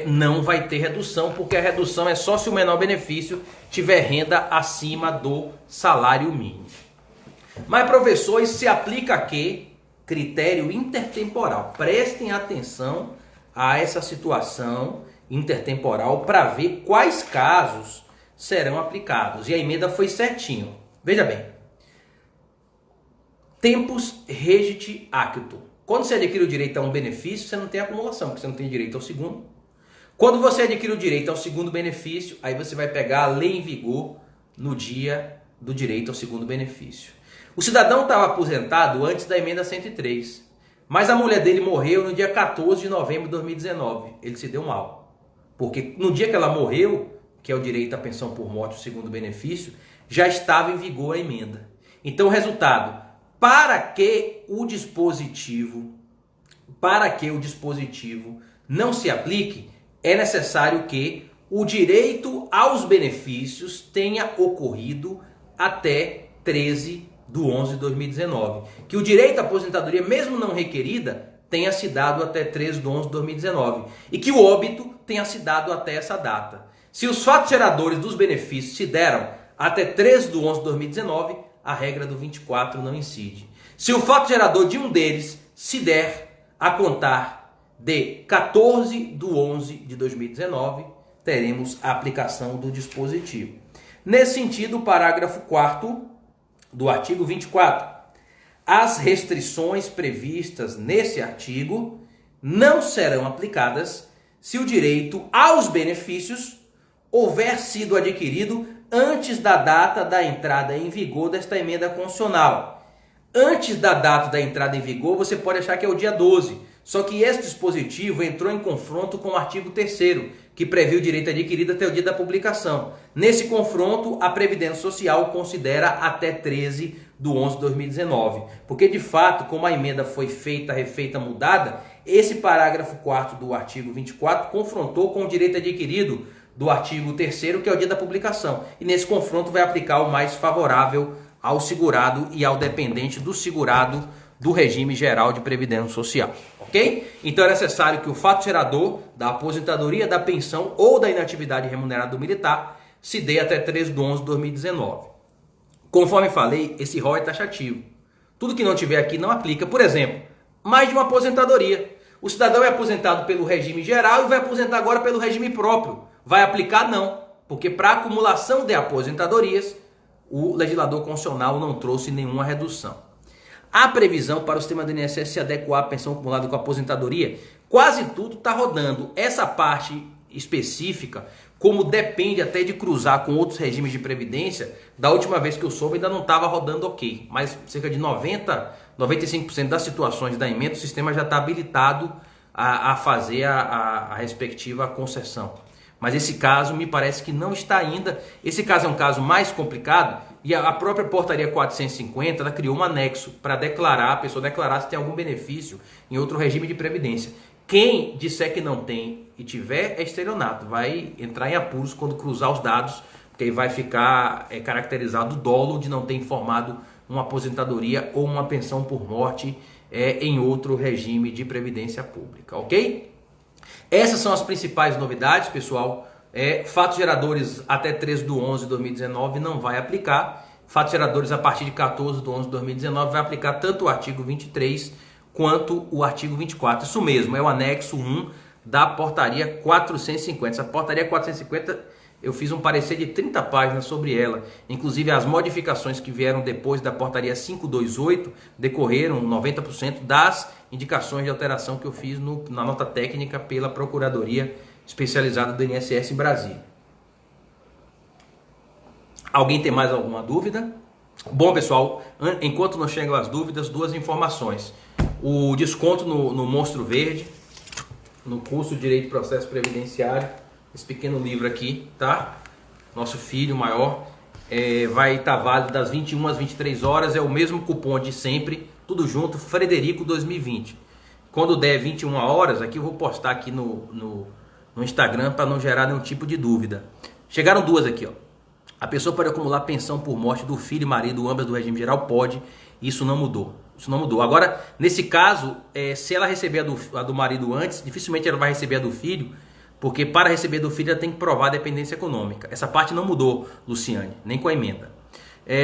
não vai ter redução, porque a redução é só se o menor benefício tiver renda acima do salário mínimo. Mas, professor, isso se aplica a quê? Critério intertemporal. Prestem atenção a essa situação intertemporal para ver quais casos serão aplicados. E a emenda foi certinho. Veja bem. Tempus regit actu. Quando você adquire o direito a um benefício, você não tem acumulação, porque você não tem direito ao segundo. Quando você adquire o direito ao segundo benefício, aí você vai pegar a lei em vigor no dia do direito ao segundo benefício. O cidadão estava aposentado antes da emenda 103, mas a mulher dele morreu no dia 14 de novembro de 2019. Ele se deu mal, porque no dia que ela morreu, que é o direito à pensão por morte, o segundo benefício, já estava em vigor a emenda. Então o resultado, para que o dispositivo não se aplique, é necessário que o direito aos benefícios tenha ocorrido até 13/11/2019. Que o direito à aposentadoria, mesmo não requerida, tenha se dado até 13/11/2019. E que o óbito tenha se dado até essa data. Se os fatos geradores dos benefícios se deram até 13/11/2019, a regra do 24 não incide. Se o fato gerador de um deles se der a contar de 14/11/2019, teremos a aplicação do dispositivo. Nesse sentido, o parágrafo 4º do artigo 24. As restrições previstas nesse artigo não serão aplicadas se o direito aos benefícios houver sido adquirido antes da data da entrada em vigor desta emenda constitucional. Antes da data da entrada em vigor, você pode achar que é o dia 12. Só que esse dispositivo entrou em confronto com o artigo 3º, que prevê o direito adquirido até o dia da publicação. Nesse confronto, a Previdência Social considera até 13/11/2019. Porque, de fato, como a emenda foi feita, refeita, mudada, esse parágrafo 4º do artigo 24 confrontou com o direito adquirido do artigo 3º, que é o dia da publicação. E nesse confronto vai aplicar o mais favorável ao segurado e ao dependente do segurado do regime geral de previdência social, ok? Então é necessário que o fato gerador da aposentadoria, da pensão ou da inatividade remunerada do militar se dê até 13/11/2019. Conforme falei, esse rol é taxativo. Tudo que não tiver aqui não aplica. Por exemplo, mais de uma aposentadoria. O cidadão é aposentado pelo regime geral e vai aposentar agora pelo regime próprio. Vai aplicar? Não, porque para acumulação de aposentadorias, o legislador constitucional não trouxe nenhuma redução. A previsão para o sistema do INSS se adequar à pensão acumulada com a aposentadoria, quase tudo está rodando. Essa parte específica, como depende até de cruzar com outros regimes de previdência, da última vez que eu soube ainda não estava rodando ok. Mas cerca de 95% das situações da emenda, o sistema já está habilitado a fazer a respectiva concessão. Mas esse caso me parece que não está ainda. Esse caso é um caso mais complicado e a própria portaria 450 ela criou um anexo para declarar, a pessoa declarar se tem algum benefício em outro regime de previdência. Quem disser que não tem e tiver é estelionato, vai entrar em apuros quando cruzar os dados, porque aí vai ficar caracterizado o dolo de não ter informado uma aposentadoria ou uma pensão por morte em outro regime de previdência pública, ok? Essas são as principais novidades, pessoal, Fatos geradores até 13/11/2019 não vai aplicar. Fatos geradores a partir de 14/11/2019 vai aplicar tanto o artigo 23 quanto o artigo 24. Isso mesmo, é o anexo 1 da portaria 450. Essa portaria 450, eu fiz um parecer de 30 páginas sobre ela. Inclusive as modificações que vieram depois da portaria 528 decorreram 90% das indicações de alteração que eu fiz na nota técnica pela Procuradoria Especializada do INSS em Brasília. Alguém tem mais alguma dúvida? Bom, pessoal, enquanto não chegam as dúvidas, duas informações. O desconto no Monstro Verde, no curso de Direito e Processo Previdenciário, esse pequeno livro aqui, tá? Nosso filho maior, vai estar válido das 21 às 23 horas, é o mesmo cupom de sempre, tudo junto, Frederico 2020. Quando der 21 horas, aqui eu vou postar aqui no Instagram para não gerar nenhum tipo de dúvida. Chegaram duas aqui, ó. A pessoa pode acumular pensão por morte do filho e marido, ambas do regime geral, pode. Isso não mudou. Isso não mudou. Agora, nesse caso, se ela receber a do marido antes, dificilmente ela vai receber a do filho, porque para receber do filho ela tem que provar a dependência econômica. Essa parte não mudou, Luciane, nem com a emenda.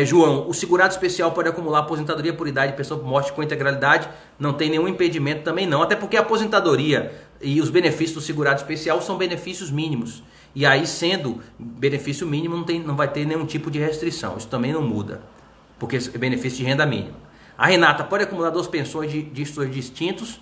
João, o segurado especial pode acumular aposentadoria por idade e pensão por morte com integralidade, não tem nenhum impedimento também não, até porque a aposentadoria e os benefícios do segurado especial são benefícios mínimos, e aí sendo benefício mínimo não vai ter nenhum tipo de restrição, isso também não muda, porque é benefício de renda mínima. A Renata pode acumular duas pensões de gestores distintos,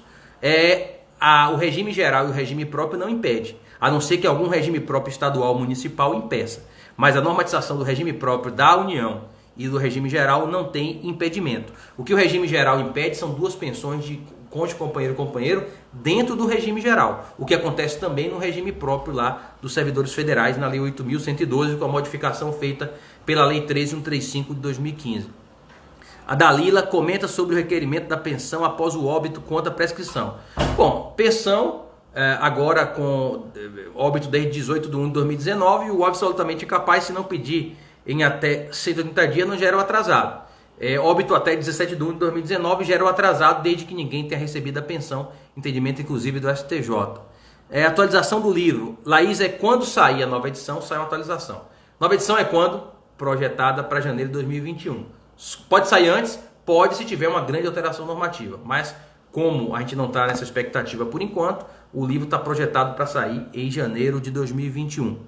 o regime geral e o regime próprio não impede, a não ser que algum regime próprio estadual ou municipal impeça. Mas a normatização do regime próprio da União e do regime geral não tem impedimento. O que o regime geral impede são duas pensões de cônjuge, companheiro dentro do regime geral. O que acontece também no regime próprio lá dos servidores federais, na Lei 8.112, com a modificação feita pela Lei 13.135 de 2015. A Dalila comenta sobre o requerimento da pensão após o óbito contra a prescrição. Bom, pensão... agora com óbito desde 18/1/2019, o absolutamente incapaz, se não pedir em até 180 dias, não gera o atrasado. Óbito até 17/1/2019 gera o atrasado desde que ninguém tenha recebido a pensão, entendimento inclusive do STJ. Atualização do livro. Laís, quando sair a nova edição, sai uma atualização. Nova edição é quando? Projetada para janeiro de 2021. Pode sair antes? Pode, se tiver uma grande alteração normativa, mas como a gente não está nessa expectativa por enquanto, o livro está projetado para sair em janeiro de 2021.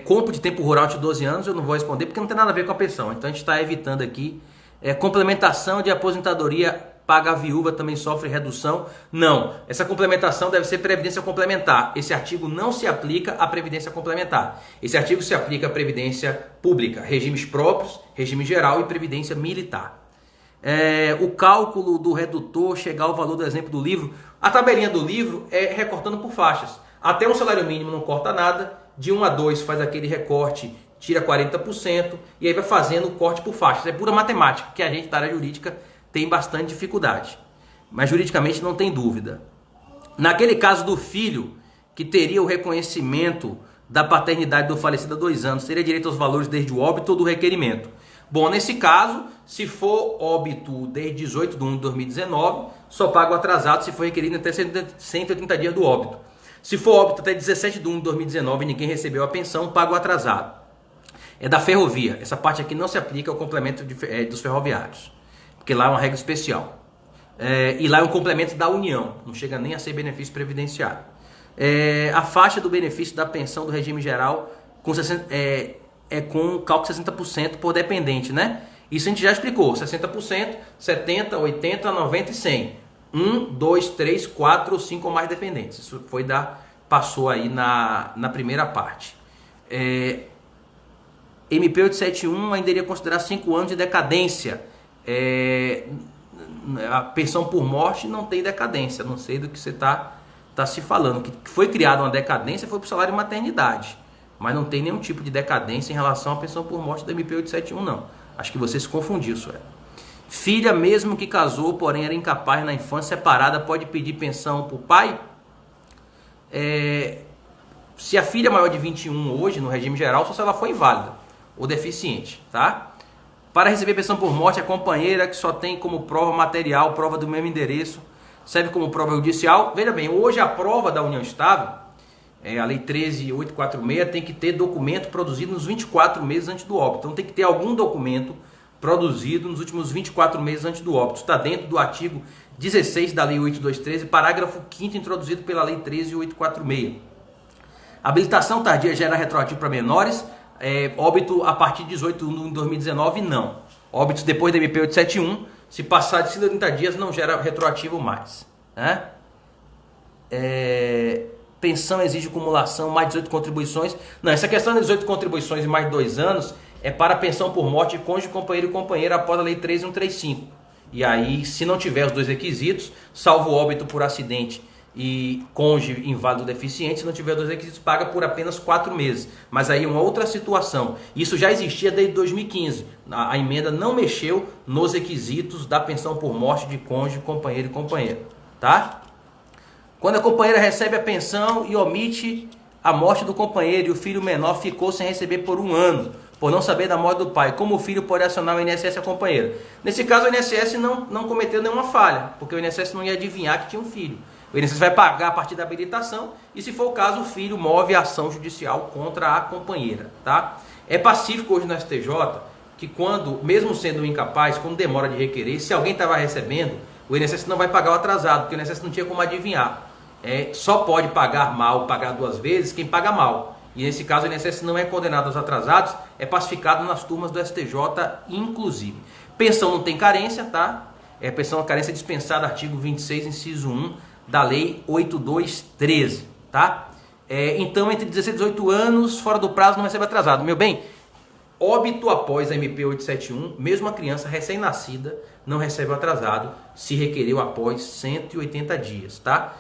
Compra de tempo rural de 12 anos, eu não vou responder porque não tem nada a ver com a pensão. Então a gente está evitando aqui. Complementação de aposentadoria paga a viúva também sofre redução? Não, essa complementação deve ser previdência complementar. Esse artigo não se aplica à previdência complementar. Esse artigo se aplica à previdência pública, regimes próprios, regime geral e previdência militar. O cálculo do redutor chegar ao valor do exemplo do livro. A tabelinha do livro é recortando por faixas. Até um salário mínimo não corta nada, de 1 a 2 faz aquele recorte, tira 40% e aí vai fazendo o corte por faixas. É pura matemática, que a gente da área jurídica tem bastante dificuldade, mas juridicamente não tem dúvida. Naquele caso do filho, que teria o reconhecimento da paternidade do falecido há 2 anos, teria direito aos valores desde o óbito ou do requerimento? Bom, nesse caso, se for óbito desde 18/1/2019, só paga o atrasado se for requerido até 180 dias do óbito. Se for óbito até 17/1/2019 e ninguém recebeu a pensão, paga o atrasado. É da ferrovia. Essa parte aqui não se aplica ao complemento dos ferroviários, porque lá é uma regra especial. E lá é um complemento da União, não chega nem a ser benefício previdenciário. A faixa do benefício da pensão do regime geral com 60, com cálculo 60% por dependente, né? Isso a gente já explicou, 60%, 70%, 80%, 90% e 100%. 1, 2, 3, 4 ou 5 ou mais dependentes. Isso passou aí na primeira parte. MP 871 ainda iria considerar 5 anos de decadência. A pensão por morte não tem decadência, não sei do que você está se falando. Que foi criada uma decadência foi para o salário de maternidade, mas não tem nenhum tipo de decadência em relação à pensão por morte da MP 871 não. Acho que você se confundiu, Sueli. Filha mesmo que casou, porém era incapaz na infância separada, pode pedir pensão por pai? Se a filha é maior de 21 hoje, no regime geral, só se ela for inválida ou deficiente, tá? Para receber pensão por morte, a companheira que só tem como prova material, prova do mesmo endereço, serve como prova judicial. Veja bem, hoje a prova da união estável, a Lei 13.846 tem que ter documento produzido nos 24 meses antes do óbito. Então tem que ter algum documento produzido nos últimos 24 meses antes do óbito. Está dentro do artigo 16 da Lei 8.213, parágrafo 5º, introduzido pela Lei 13.846. Habilitação tardia gera retroativo para menores, óbito a partir de 18 de 1 de 2019, não. Óbitos depois da MP 871, se passar de 130 dias, não gera retroativo mais. Né? Pensão exige acumulação, mais 18 contribuições. Não, essa questão das 18 contribuições e mais 2 anos é para pensão por morte de cônjuge, companheiro e companheira após a Lei 13.135. E aí, se não tiver os dois requisitos, salvo óbito por acidente e cônjuge inválido deficiente, se não tiver os dois requisitos, paga por apenas 4 meses. Mas aí é uma outra situação. Isso já existia desde 2015. A emenda não mexeu nos requisitos da pensão por morte de cônjuge, companheiro e companheira. Tá? Quando a companheira recebe a pensão e omite a morte do companheiro e o filho menor ficou sem receber por 1 ano, por não saber da morte do pai, como o filho pode acionar o INSS a companheira? Nesse caso, o INSS não cometeu nenhuma falha, porque o INSS não ia adivinhar que tinha um filho. O INSS vai pagar a partir da habilitação e, se for o caso, o filho move a ação judicial contra a companheira. Tá? É pacífico hoje no STJ que quando, mesmo sendo incapaz, quando demora de requerer, se alguém estava recebendo, o INSS não vai pagar o atrasado, porque o INSS não tinha como adivinhar. Só pode pagar mal, pagar 2 vezes, quem paga mal. E nesse caso o INSS não é condenado aos atrasados, é pacificado nas turmas do STJ, inclusive. Pensão não tem carência, tá? Pensão de carência dispensada, artigo 26, inciso 1 da Lei 8.213, tá? Então, entre 16 e 18 anos, fora do prazo, não recebe atrasado. Meu bem, óbito após a MP 871, mesmo a criança recém-nascida não recebe atrasado se requereu após 180 dias, tá?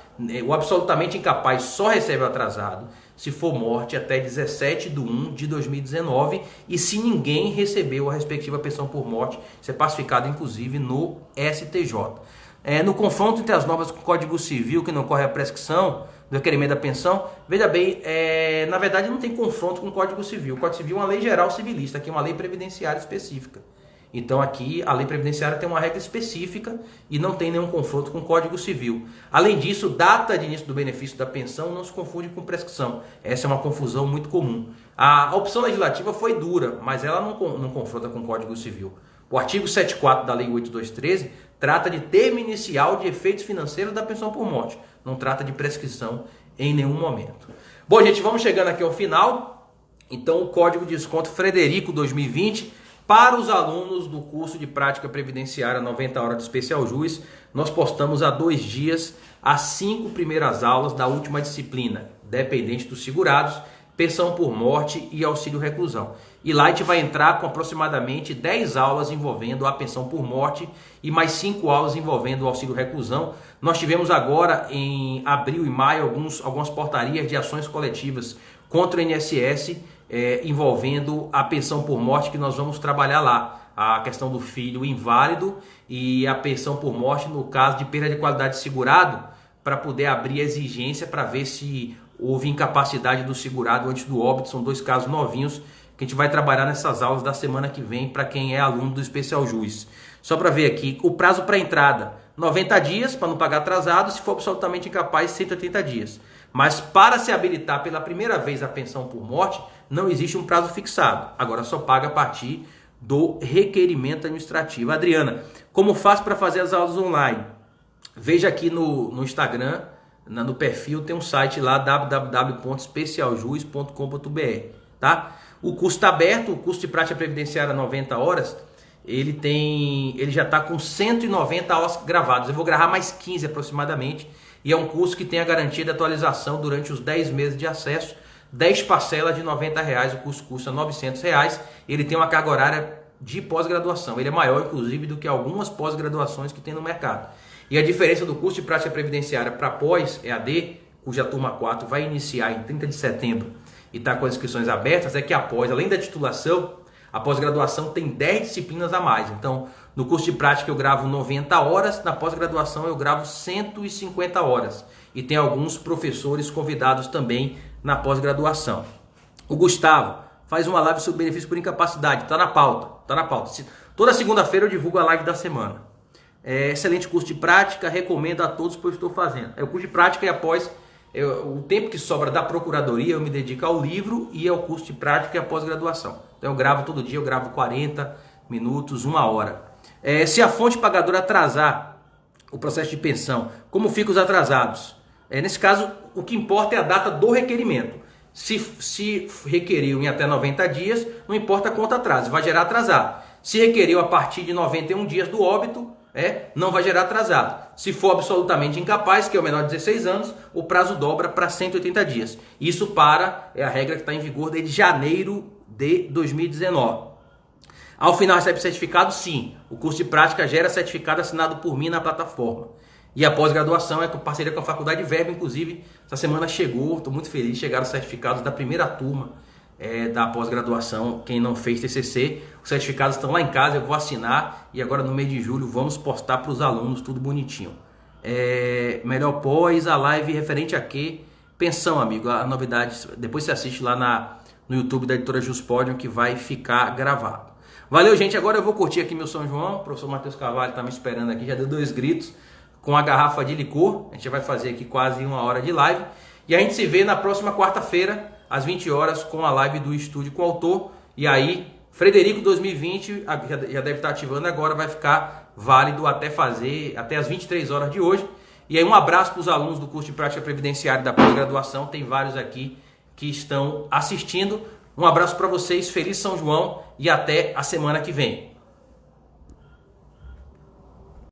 O absolutamente incapaz só recebe atrasado se for morte até 17 de 1 de 2019 e se ninguém recebeu a respectiva pensão por morte. Isso é pacificado inclusive no STJ. No confronto entre as normas com o Código Civil, que não ocorre a prescrição do requerimento da pensão, veja bem, na verdade não tem confronto com o Código Civil. O Código Civil é uma lei geral civilista, aqui é uma lei previdenciária específica. Então aqui a lei previdenciária tem uma regra específica e não tem nenhum confronto com o Código Civil. Além disso, data de início do benefício da pensão não se confunde com prescrição. Essa é uma confusão muito comum. A opção legislativa foi dura, mas ela não confronta com o Código Civil. O artigo 74 da Lei 8.213 trata de termo inicial de efeitos financeiros da pensão por morte. Não trata de prescrição em nenhum momento. Bom, gente, vamos chegando aqui ao final. Então, o Código de Desconto Frederico 2020... Para os alunos do curso de prática previdenciária 90 horas de especial juiz, nós postamos há 2 dias as 5 primeiras aulas da última disciplina, dependente dos segurados, pensão por morte e auxílio reclusão. E lá a gente vai entrar com aproximadamente 10 aulas envolvendo a pensão por morte e mais 5 aulas envolvendo o auxílio reclusão. Nós tivemos agora em abril e maio algumas portarias de ações coletivas contra o INSS, envolvendo a pensão por morte, que nós vamos trabalhar lá. A questão do filho inválido e a pensão por morte no caso de perda de qualidade de segurado, para poder abrir a exigência para ver se houve incapacidade do segurado antes do óbito. São 2 casos novinhos que a gente vai trabalhar nessas aulas da semana que vem para quem é aluno do especial juiz. Só para ver aqui, o prazo para entrada, 90 dias para não pagar atrasado, se for absolutamente incapaz, 180 dias. Mas para se habilitar pela primeira vez a pensão por morte, não existe um prazo fixado. Agora só paga a partir do requerimento administrativo. Adriana, como faço para fazer as aulas online? Veja aqui no Instagram, no perfil, tem um site lá, www.especialjuiz.com.br, tá? O curso está aberto, o curso de prática previdenciária 90 horas, ele já está com 190 aulas gravadas. Eu vou gravar mais 15 aproximadamente. E é um curso que tem a garantia de atualização durante os 10 meses de acesso, 10 parcelas de R$90, o curso custa R$900, ele tem uma carga horária de pós-graduação, ele é maior inclusive do que algumas pós-graduações que tem no mercado. E a diferença do curso de prática previdenciária para pós-EAD, cuja turma 4 vai iniciar em 30 de setembro e está com as inscrições abertas, é que após, além da titulação, a pós-graduação tem 10 disciplinas a mais. Então, no curso de prática eu gravo 90 horas, na pós-graduação eu gravo 150 horas. E tem alguns professores convidados também na pós-graduação. O Gustavo faz uma live sobre benefício por incapacidade, está na pauta, Toda segunda-feira eu divulgo a live da semana. Excelente curso de prática, recomendo a todos, pois estou fazendo. O curso de prática e após o tempo que sobra da procuradoria eu me dedico ao livro e ao curso de prática e à pós-graduação. Então eu gravo todo dia, eu gravo 40 minutos, 1 hora. Se a fonte pagadora atrasar o processo de pensão, como ficam os atrasados? Nesse caso, o que importa é a data do requerimento. Se requeriu em até 90 dias, não importa quanto atraso, vai gerar atrasado. Se requeriu a partir de 91 dias do óbito, não vai gerar atrasado. Se for absolutamente incapaz, que é o menor de 16 anos, o prazo dobra para 180 dias. Isso é a regra que está em vigor desde janeiro de 2019. Ao final recebe certificado, sim. O curso de prática gera certificado assinado por mim na plataforma. E a pós-graduação é com parceria com a Faculdade Verbo, inclusive, essa semana chegou, estou muito feliz, chegaram os certificados da primeira turma da pós-graduação, quem não fez TCC, os certificados estão lá em casa, eu vou assinar e agora no mês de julho vamos postar para os alunos, tudo bonitinho. Melhor pós, a live referente a quê? Pensão, amigo, a novidade, depois você assiste lá no YouTube da editora Juspodium que vai ficar gravado. Valeu, gente, agora eu vou curtir aqui meu São João, o professor Matheus Carvalho está me esperando aqui, já deu 2 gritos, com a garrafa de licor. A gente vai fazer aqui quase 1 hora de live. E a gente se vê na próxima quarta-feira, às 20 horas, com a live do Estúdio com o Autor. E aí, Frederico 2020, já deve estar ativando agora, vai ficar válido até as 23 horas de hoje. E aí, um abraço para os alunos do curso de prática previdenciária da pós-graduação. Tem vários aqui que estão assistindo. Um abraço para vocês, feliz São João e até a semana que vem.